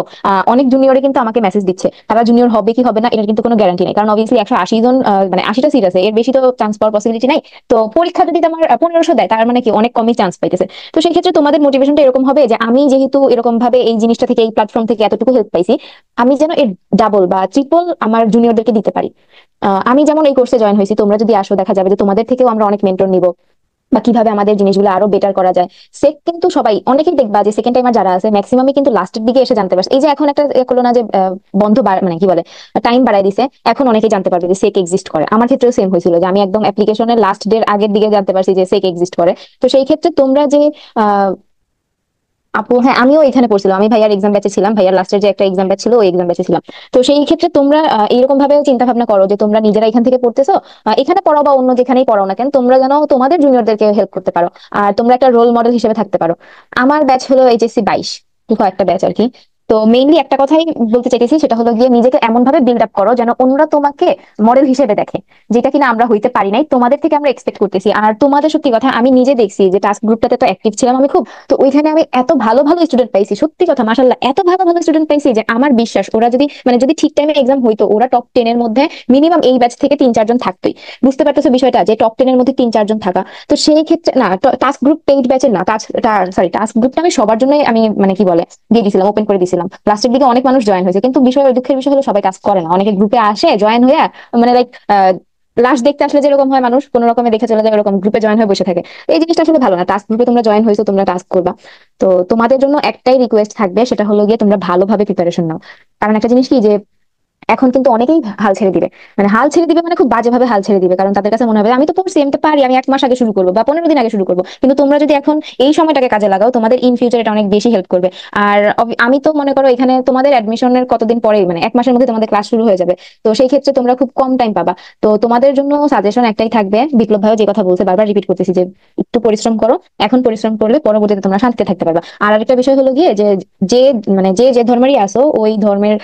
Speaker 1: অনেক জুনিয়রে কিন্তু আমাকে মেসেজ দিচ্ছে, তারা জুনিয়র হবে কি হবে না এটার কিন্তু কোনো গ্যারান্টি নেই, কারণ অবভিয়াসলি 180 জন মানে 80টা সিট আছে, এর বেশি তো চান্স পাওয়ার পসিবিলিটি নাই। তো পরীক্ষা যদি আমার 1500 দেয় তার মানে কি অনেক কমই চান্স পাইতেছে। তো সেই ক্ষেত্রে তোমাদের মোটিভেশনটা এরকম হবে যে আমি যেহেতু এরকম ভাবে এই জিনিসটা থেকে এই প্ল্যাটফর্ম থেকে এতটুকু হেল্প পাইছি, আমি যেন এর ডাবল বা ট্রিপল আমার জুনিয়রদেরকে দিতে পারি। আমি যেমন এই কোর্সে জয়েন হয়েছি, তোমরা যদি আসো দেখা যাবে যে তোমাদের থেকেও আমরা অনেক মেন্টর নিব বা কিভাবে আমাদের জিনিসগুলো আরো বেটার করা যায়। সেক কিন্তু সবাই অনেকেই দেখবা যে সেকেন্ড টাইমার যারা আছে ম্যাক্সিমামই কিন্তু লাস্টের দিকে এসে জানতে পারছে। এই যে এখন একটা করলো না যে বন্ধ মানে কি বলে টাইম বাড়াই দিছে, এখন অনেকেই জানতে পারবে যে সেক এক্সিস্ট করে। আমার ক্ষেত্রেও সেম হয়েছিল যে আমি একদম অ্যাপ্লিকেশনের লাস্ট ডের আগের দিকে জানতে পারছি যে সেক এক্সিস্ট করে। তো সেই ক্ষেত্রে তোমরা যে আহ আপু, হ্যাঁ আমিও এখানে পড়ছিলাম, আমি ভাইয়ার এক্সাম ব্যাচে ছিলাম, ভাইয়ার লাস্টের যে একটা এক্সাম ব্যাচ ছিল ওই এক্সাম ব্যাচে ছিলাম। তো সেই ক্ষেত্রে তোমরা এইরকম ভাবে চিন্তা ভাবনা করো যে তোমরা নিজেরা এখান থেকে পড়তেছো, এখানে পড়াও বা অন্য যেখানেই পড়াও না কেন তোমরা যেন তোমাদের জুনিয়রদেরকে হেল্প করতে পারো আর তোমরা একটা রোল মডেল হিসেবে থাকতে পারো। আমার ব্যাচ হলো এইচএসসি 22, একটা ব্যাচ আর কি। তো মেইনলি একটা কথাই বলতে চাইতেছি, সেটা হলো গিয়ে নিজেকে এমন ভাবে বিল্ড আপ করো যেন অন্যরা তোমাকে মডেল হিসেবে দেখে, যেটা কিনা আমরা হইতে পারি নাই, তোমাদের থেকে আমরা এক্সপেক্ট করতেছি। আর তোমাদের সত্যি কথা আমি নিজে দেখছি যে টাস্ক গ্রুপটাতে তো অ্যাক্টিভ ছিলাম আমি খুব। তো ওইখানে আমি এত ভালো ভালো স্টুডেন্ট পাইছি, সত্যি কথা মাশাআল্লাহ, এত ভালো ভালো স্টুডেন্ট পাইছি যে আমার বিশ্বাস ওরা যদি মানে যদি ঠিক টাইমে এক্সাম হইতো ওরা টপ 10 এর মধ্যে মিনিমাম এই ব্যাচ থেকে 3-4 জন থাকতোই। বুঝতে পারতেছো বিষয়টা, যে টপ 10 এর মধ্যে 3-4 জন থাকা। তো সেই ক্ষেত্রে না, টাস্ক গ্রুপ পেইড ব্যাচের না, সরি টাস্ক গ্রুপটা আমি সবার জন্যই আমি মানে কি বলে দিয়ে দিছিলাম, ওপেন করে দিছিলাম। লাস্টের দিকে অনেক মানুষ জয়েন হয়েছে, কিন্তু দুঃখের বিষয় হলো সবাই কাজ করে না, অনেকে গ্রুপে আসে জয়েন হয়ে মানে লাইক লাস্ট দেখতে আসলে যেরকম হয়, মানুষ কোনো রকমে দেখে চলে যায়, এরকম গ্রুপে জয়েন হয়ে বসে থাকে। তো এই জিনিসটা আসলে ভালো না। টাস্ক গ্রুপে তোমরা জয়েন হয়েছো, তোমরা টাস্ক করবা। তো তোমাদের জন্য একটাই রিকোয়েস্ট থাকবে, সেটা হলো গিয়ে তোমরা ভালোভাবে প্রিপারেশন নাও। কারণ একটা জিনিস কি, যে এখন কিন্তু অনেকেই হাল ছেড়ে দিবে। মানে হাল ছেড়ে দিবে মানে খুব বাজেভাবে হাল ছেড়ে দিবে, কারণ তাদের কাছে মনে হবে আমি তো পড়ছি, আমি তো পারি, আমি 1 মাস আগে শুরু করবো বা 15 দিন আগে শুরু করবো। কিন্তু তোমরা যদি এখন এই সময়টাকে কাজে লাগাও, তোমাদের ইন ফিউচার এটা অনেক বেশি হেল্প করবে। আর আমি তো মনে করো এখানে তোমাদের অ্যাডমিশনের কতদিন পরেই, মানে 1 মাসের মধ্যে তোমাদের ক্লাস শুরু হয়ে যাবে। তো সেই ক্ষেত্রে তোমরা খুব কম টাইম পাবা। তো তোমাদের জন্য সাজেশন একটাই থাকবে, বিপ্লব ভাইও যে কথা বলছে, বারবার রিপিট করতেছি, যে একটু পরিশ্রম করো। এখন পরিশ্রম করলে পরবর্তীতে তোমরা শান্তিতে থাকতে পারবা। আর আরেকটা বিষয় হলো গিয়ে যে যে মানে যে ধর্মেরই আসো, ওই ধর্মের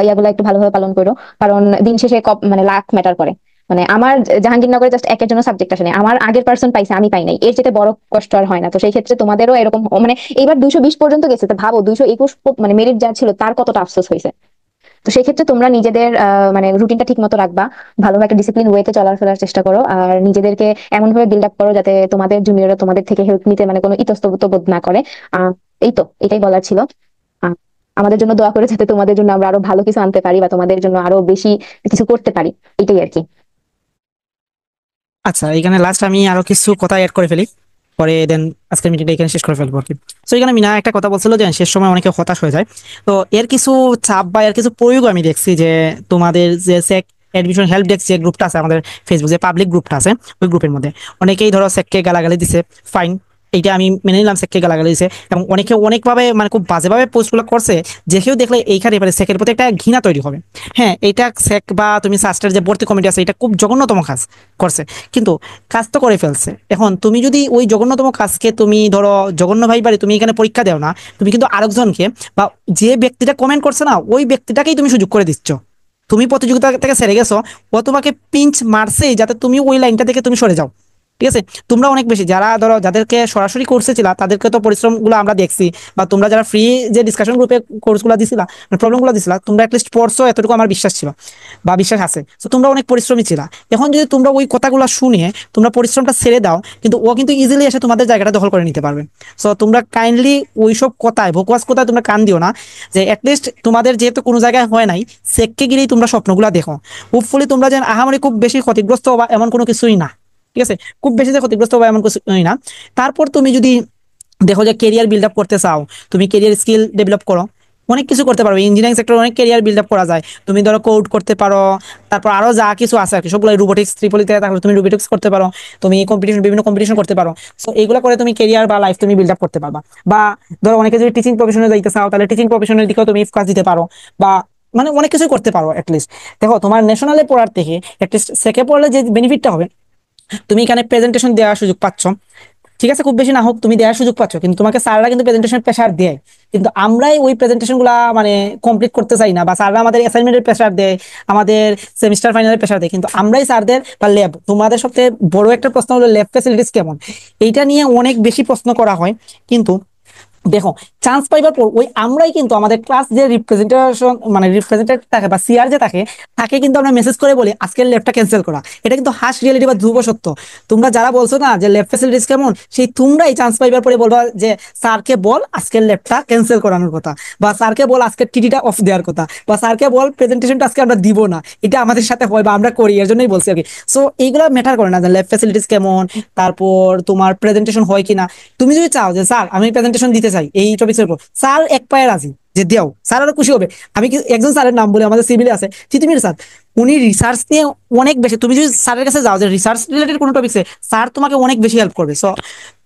Speaker 1: ইয়াগুলো একটু ভালোভাবে পালন করো। কারণ দিন শেষে মানে লাখ ম্যাটার করে। মানে আমার জাহাঙ্গীরনগরে জাস্ট একের জন্য সাবজেক্ট আসে নাই, আমার আগের পার্সন পাইছে, আমি পাই নাই, এর চেয়ে বড় কষ্ট আর হয় না। তো সেই ক্ষেত্রে তোমাদেরও এরকম মানে এইবার 220 পর্যন্ত গেছে, তো ভাবো 221 মানে মেরিট যা ছিল তার কতটা আফসোস হয়েছে। তো সেই ক্ষেত্রে তোমরা নিজেদের মানে রুটিনটা ঠিক মতো রাখবা, ভালোভাবে একটা ডিসিপ্লিন ওয়েতে চলার ফেরার চেষ্টা করো, আর নিজেদেরকে এমন ভাবে বিল্ড আপ করো যাতে তোমাদের জুনিয়ররা তোমাদের থেকে হেল্প নিতে মানে কোনো ইতস্তত বোধ না করে। এই তো, এটাই বলার ছিল। আহ, আমাদের জন্য দোয়া করে, যাতে তোমাদের জন্য আমরা আরো ভালো কিছু আনতে পারি বা তোমাদের জন্য আরো বেশি কিছু করতে পারি। এটাই আর কি।
Speaker 3: আচ্ছা, এখানে লাস্ট আমি আরো কিছু কথা অ্যাড করে ফেলি, পরে দেন আজকের মিটিংটা এখানে শেষ করে ফেলবো আর কি। তো এখানে মিনা একটা কথা বলছিল যে শেষ সময় অনেকে হতাশ হয়ে যায়। তো এর কিছু চাপ বা এর কিছু প্রয়োগ আমি দেখছি যে তোমাদের যে সেক এডমিশন হেল্প ডেস্ক যে গ্রুপটা আছে আমাদের ফেসবুক যে পাবলিক গ্রুপটা আছে, ওই গ্রুপের মধ্যে অনেকেই ধরো সেককে গালাগালি দিছে, ফাইন, এইটা আমি মেনে নিলাম, সেককে গালাগালি দিছে, এবং অনেকে অনেকভাবে মানে খুব বাজেভাবে পোস্টগুলো করছে, যে কেউ দেখলে এইখানে এবারে সেকের প্রতি একটা ঘৃণা তৈরি হবে। হ্যাঁ, এটা সেক বা তুমি সাস্টের যে ভর্তি কমিটি আছে, এটা খুব জঘন্যতম কাজ করছে, কিন্তু কাজ তো করে ফেলছে। এখন তুমি যদি ওই জঘন্যতম কাজকে তুমি ধরো জঘন্য ভাইবারে তুমি এখানে পরীক্ষা দাও না, তুমি কিন্তু আরেকজনকে বা যে ব্যক্তিটা কমেন্ট করছে না, ওই ব্যক্তিটাকেই তুমি সুযোগ করে দিচ্ছ। তুমি প্রতিযোগিতা থেকে সেরে গেছো, ও তোমাকে পিঞ্চ মারছেই যাতে তুমি ওই লাইনটা থেকে তুমি সরে যাও। ঠিক আছে, তোমরা অনেক বেশি যারা ধরো যাদেরকে সরাসরি কোর্সে ছিল তাদেরকে তো পরিশ্রমগুলো আমরা দেখছি, বা তোমরা যারা ফ্রি যে ডিসকাশন গ্রুপে কোর্সগুলো দিছিলা, প্রবলেমগুলো দিছিলা, তোমরা অ্যাটলিস্ট পড়ছো, এতটুকু আমার বিশ্বাস ছিল বা বিশ্বাস আছে। তো তোমরা অনেক পরিশ্রমী ছিলা। এখন যদি তোমরা ওই কথাগুলো শুনে তোমরা পরিশ্রমটা ছেড়ে দাও, কিন্তু ও কিন্তু ইজিলি এসে তোমাদের জায়গাটা দখল করে নিতে পারবে। সো তোমরা কাইন্ডলি ওইসব কথায় ভোকাস কথায় তোমরা কান দিও না। যে অ্যাটলিস্ট তোমাদের যেহেতু কোনো জায়গায় হয় নাই, সেককে গিয়েই তোমরা স্বপ্নগুলো দেখো। হোপফুলি তোমরা যেন আহামরি খুব বেশি ক্ষতিগ্রস্ত বা এমন কোনো কিছুই না। ঠিক আছে, খুব বেশি যে ক্ষতিগ্রস্ত হবে এমন কিছুই না। তারপর তুমি যদি দেখো যে কেরিয়ার বিল্ড আপ করতে চাও, তুমি কেরিয়ার স্কিল ডেভেলপ করো, অনেক কিছু করতে পারো। ইঞ্জিনিয়ারিং সেক্টরে অনেক কেরিয়ার বিল্ড আপ করা যায়। তুমি ধরো কোড করতে পারো, তারপর আরো যা কিছু আছে আর কি, সবগুলো রোবোটিক্স ত্রিপলিতে থাকলে তুমি রোবোটিক্স করতে পারো, তুমি কম্পিটিশন বিভিন্ন কম্পিটিশন করতে পারো। সো এইগুলো করে তুমি কেরিয়ার বা লাইফ তুমি বিল্ড আপ করতে পারবা। বা ধরো অনেকে যদি টিচিং প্রফেশনে যাইতে চাও, তাহলে টিচিং প্রফেশনের দিকেও তুমি ফোকাস দিতে পারো, বা মানে অনেক কিছুই করতে পারো। অ্যাটলিস্ট দেখো, তোমার ন্যাশনালে পড়ার থেকে অ্যাটলিস্ট সেকে পড়লে যে বেনিফিটটা হবে, তুমি এখানে প্রেজেন্টেশন দেওয়ার সুযোগ পাচ্ছ। ঠিক আছে, খুব বেশি না হোক তুমি দেওয়ার সুযোগ পাচ্ছ, কিন্তু তোমাকে স্যাররা কিন্তু প্রেজেন্টেশন প্রেশার দেয়। কিন্তু আমরাই ওই প্রেজেন্টেশন গুলা মানে কমপ্লিট করতে চাই না, বা স্যাররা আমাদের অ্যাসাইনমেন্টের প্রেশার দেয়, আমাদের সেমিস্টার ফাইনালের প্রেশার দেয়, কিন্তু আমরাই স্যারদের বা ল্যাব, তোমাদের সবচেয়ে বড় একটা প্রশ্ন হলো ল্যাব ফ্যাসিলিটিস কেমন, এইটা নিয়ে অনেক বেশি প্রশ্ন করা হয়। কিন্তু দেখো, চান্স পাইবার পর ওই আমরাই কিন্তু আমাদের ক্লাস যে রিপ্রেজেন্টেশন মানে রিপ্রেজেন্টেটিভ থাকে বা সিআর যে থাকে, তাকে কিন্তু আমরা মেসেজ করে বলি আজকের ল্যাবটা ক্যান্সেল করা। এটা কিন্তু হার্শ রিয়েলিটি বা ধ্রুব সত্য। তোমরা যারা বলছো না যে ল্যাব ফ্যাসিলিটিস কেমন, সেই তোমরাই চান্স পাইবার পরে বলবা যে স্যারকে বল আজকের ল্যাবটা ক্যান্সেল করানোর কথা, বা স্যারকে বল আজকের টিটিটা অফ দেওয়ার কথা, বা স্যারকে বল প্রেজেন্টেশনটা আজকে আমরা দিব না। এটা আমাদের সাথে হয় বা আমরা করি, এর জন্যই বলছি আর কি। সো এইগুলা ম্যাটার করে না যে ল্যাব ফ্যাসিলিটিস কেমন, তারপর তোমার প্রেজেন্টেশন হয় কিনা। তুমি যদি চাও যে স্যার আমি প্রেজেন্টেশন দিতে চাই এই টপিক্সের উপর, স্যার এক পায়ে রাজি যে দেও, স্যার আরো খুশি হবে। আমি একজন স্যারের নাম বলে আমাদের সিভিলে আছে তিতুমির স্যার, উনি রিসার্চ নিয়ে অনেক বেশি, তুমি যদি স্যারের কাছে যাও যে রিসার্চ রিলেটেড কোনো টপিক্সে, স্যার তোমাকে অনেক বেশি হেল্প করবে। সো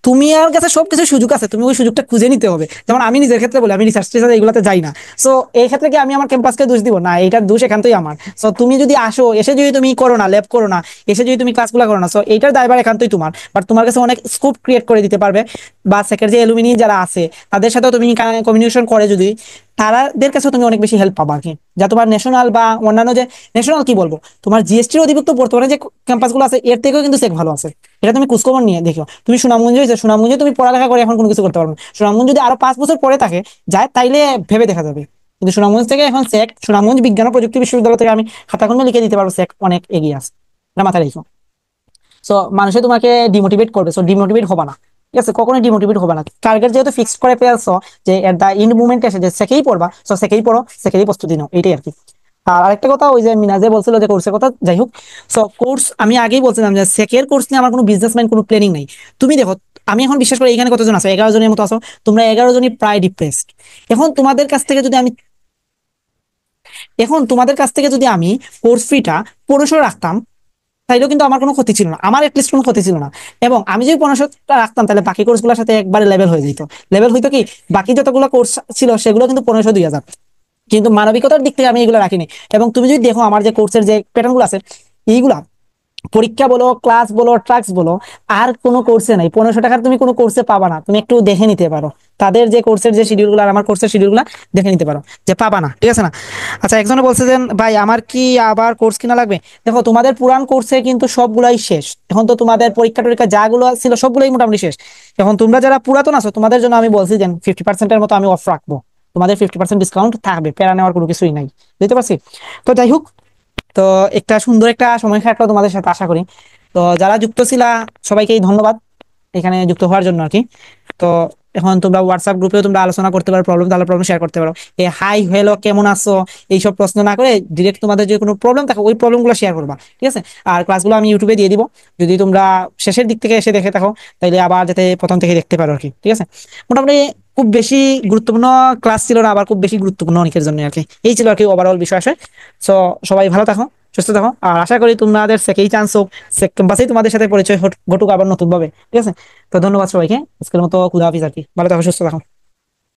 Speaker 3: তুমি আর কাছে সবকিছু সুযোগ আছে, তুমি ওই সুযোগটা খুঁজে নিতে হবে। যেমন আমি নিজের ক্ষেত্রে বলি, আমি রিসার্চ টিচার এগুলোতে যাই না। সো এই ক্ষেত্রে কি আমি আমার ক্যাম্পাসকে দোষ দিব? না, এইটার দোষ একান্তই আমার। সো তুমি যদি আসো, এসে যদি তুমি করো না, ল্যাব করো না, এসে যদি তুমি ক্লাসগুলো করো না, সো এইটার দায়ভার একান্তই তোমার। বাট তোমার কাছে অনেক স্কোপ ক্রিয়েট করে দিতে পারবে, বা সেকেন্ড যে অ্যালুমিনি যারা আছে তাদের সাথেও তুমি কমিউনিকেশন করে যদি, তাদের কাছেও তুমি অনেক বেশি হেল্প পাবা আর কি। যা তোমার ন্যাশনাল বা অন্যান্য যে ন্যাশনাল কি বলবো, তোমার জিএসটির অধিভুক্ত বর্তমানে যে ক্যাম্পাসগুলো আছে এর থেকেও কিন্তু সেক ভালো আছে। এটা তুমি খোঁজখবর নিয়ে দেখো। তুমি সুনামগঞ্জে হয়েছে, সুনামগঞ্জে তুমি পড়ালেখা করে এখন কোনো কিছু করতে পারবে না। সুনামগঞ্জ যদি আরো 5 বছর পরে থাকে যায়, তাইলে ভেবে দেখা যাবে। কিন্তু সুনামগঞ্জ থেকে এখন সেক, সুনামগঞ্জ বিজ্ঞান ও প্রযুক্তি বিশ্ববিদ্যালয় থেকে আমি খাতাখণ্ড লিখে দিতে পারবো, সেক অনেক এগিয়ে আছে। এটা মাথায় রেখো। সো মানুষে তোমাকে ডিমোটিভেট করবে, সো ডিমোটিভেট হবে না। ঠিক আছে, কখনোই ডিমোটিভেট হবে না। টার্গেট যেহেতু ফিক্সড করে ফেলছো যে এট দা এন্ড মুভমেন্ট এসে যে সেকেই পড়বা, সো সেকেই পড়ো, সেকেই প্রস্তুতি নাও, এইটাই আর কি। আর আরেকটা কথা, ওই যে মিনাজে বলছিল যে কোর্সের কথা, যাই হোক, সো কোর্স আমি আগেই বলছিলাম যে সেকের কোর্স নিয়ে আমার কোনো বিজনেস মাইন্ড, কোনো প্ল্যানিং নাই। তুমি দেখো, আমি এখন বিশ্বাস করি এখানে কতজন আছো, 11 জনের মতো আছো, তোমরা 11 জনই প্রায় ডিপ্রেসড। এখন তোমাদের কাছ থেকে যদি আমি এখন তোমাদের কাছ থেকে যদি আমি কোর্স ফিটা 1500 রাখতাম, তাইলেও কিন্তু আমার কোনো ক্ষতি ছিল না, আমার এটলিস্ট কোনো ক্ষতি ছিল না। এবং আমি যদি 1500 রাখতাম, তাহলে বাকি কোর্সগুলোর সাথে একবারে লেভেল হয়ে যেত। লেভেল হইতো কি, বাকি যতগুলো কোর্স ছিল সেগুলো কিন্তু 1500, 2000, কিন্তু মানবিকতার দিক থেকে আমি এগুলো রাখিনি। এবং তুমি যদি দেখো আমার যে কোর্সের যে প্যাটার্ন গুলো আছে, এইগুলা পরীক্ষা বলো, ক্লাস বলো, ট্রাক্স বলো, আর কোনো কোর্সে নাই। 1500 টাকার তুমি কোনো কোর্সে পাবা না, তুমি একটু দেখে নিতে পারো তাদের যে কোর্সের যে শিডিউল গুলো আর আমার কোর্সের শিডিউল গুলা দেখে নিতে পারো, যে পাবা না, ঠিক আছে না? আচ্ছা, একজনে বলছে যে ভাই আমার কি আবার কোর্স কিনা লাগবে? দেখো, তোমাদের পুরান কোর্সে কিন্তু সবগুলাই শেষ, এখন তো তোমাদের পরীক্ষা টরীক্ষা যাগুলো ছিল সবগুলোই মোটামুটি শেষ। এখন তোমরা যারা পুরাতন আছো, তোমাদের জন্য আমি বলছি যে 50%-এর মতো আমি অফ রাখবো, তোমাদের 50% ডিসকাউন্ট থাকবে, প্যারা নেওয়ার কোনো কিছুই নাই, বুঝতে পারছি? তো যাই হোক, তো একটা সুন্দর একটা সময় কাটলো তোমাদের সাথে আশা করি। তো যারা যুক্ত ছিলা সবাইকেই ধন্যবাদ এখানে যুক্ত হওয়ার জন্য আর কি। তো এখন তোমরা হোয়াটসঅ্যাপ গ্রুপেও তোমরা আলোচনা করতে পারো, প্রবলেম তাহলে প্রবলেম শেয়ার করতে পারো। এই হাই হ্যালো কেমন আছো এইসব প্রশ্ন না করে ডিরেক্ট তোমাদের যে কোনো প্রবলেম থাকে ওই প্রবলেম গুলো শেয়ার করবা, ঠিক আছে? আর ক্লাসগুলো আমি ইউটিউবে দিয়ে দিব, যদি তোমরা শেষের দিক থেকে এসে দেখে থাকো তাইলে আবার যাতে প্রথম থেকে দেখতে পারো আর কি, ঠিক আছে? মোটামুটি খুব বেশি গুরুত্বপূর্ণ ক্লাস ছিল না, আবার খুব বেশি গুরুত্বপূর্ণ অনেকের জন্য আর কি। এই ছিল আর কি ওভারঅল বিষয় আসে। সো সবাই ভালো থাকো, সুস্থ থাকো, আর আশা করি তোমাদের সেকেই চান্স হোক, সেক ক্যাম্পাসেই তোমাদের সাথে পরিচয় ঘটুক আবার নতুন ভাবে, ঠিক আছে? তো ধন্যবাদ সবাইকে, আজকের মতো খুদা হাফিজ আর কি, ভালো থাকো, সুস্থ থাকো।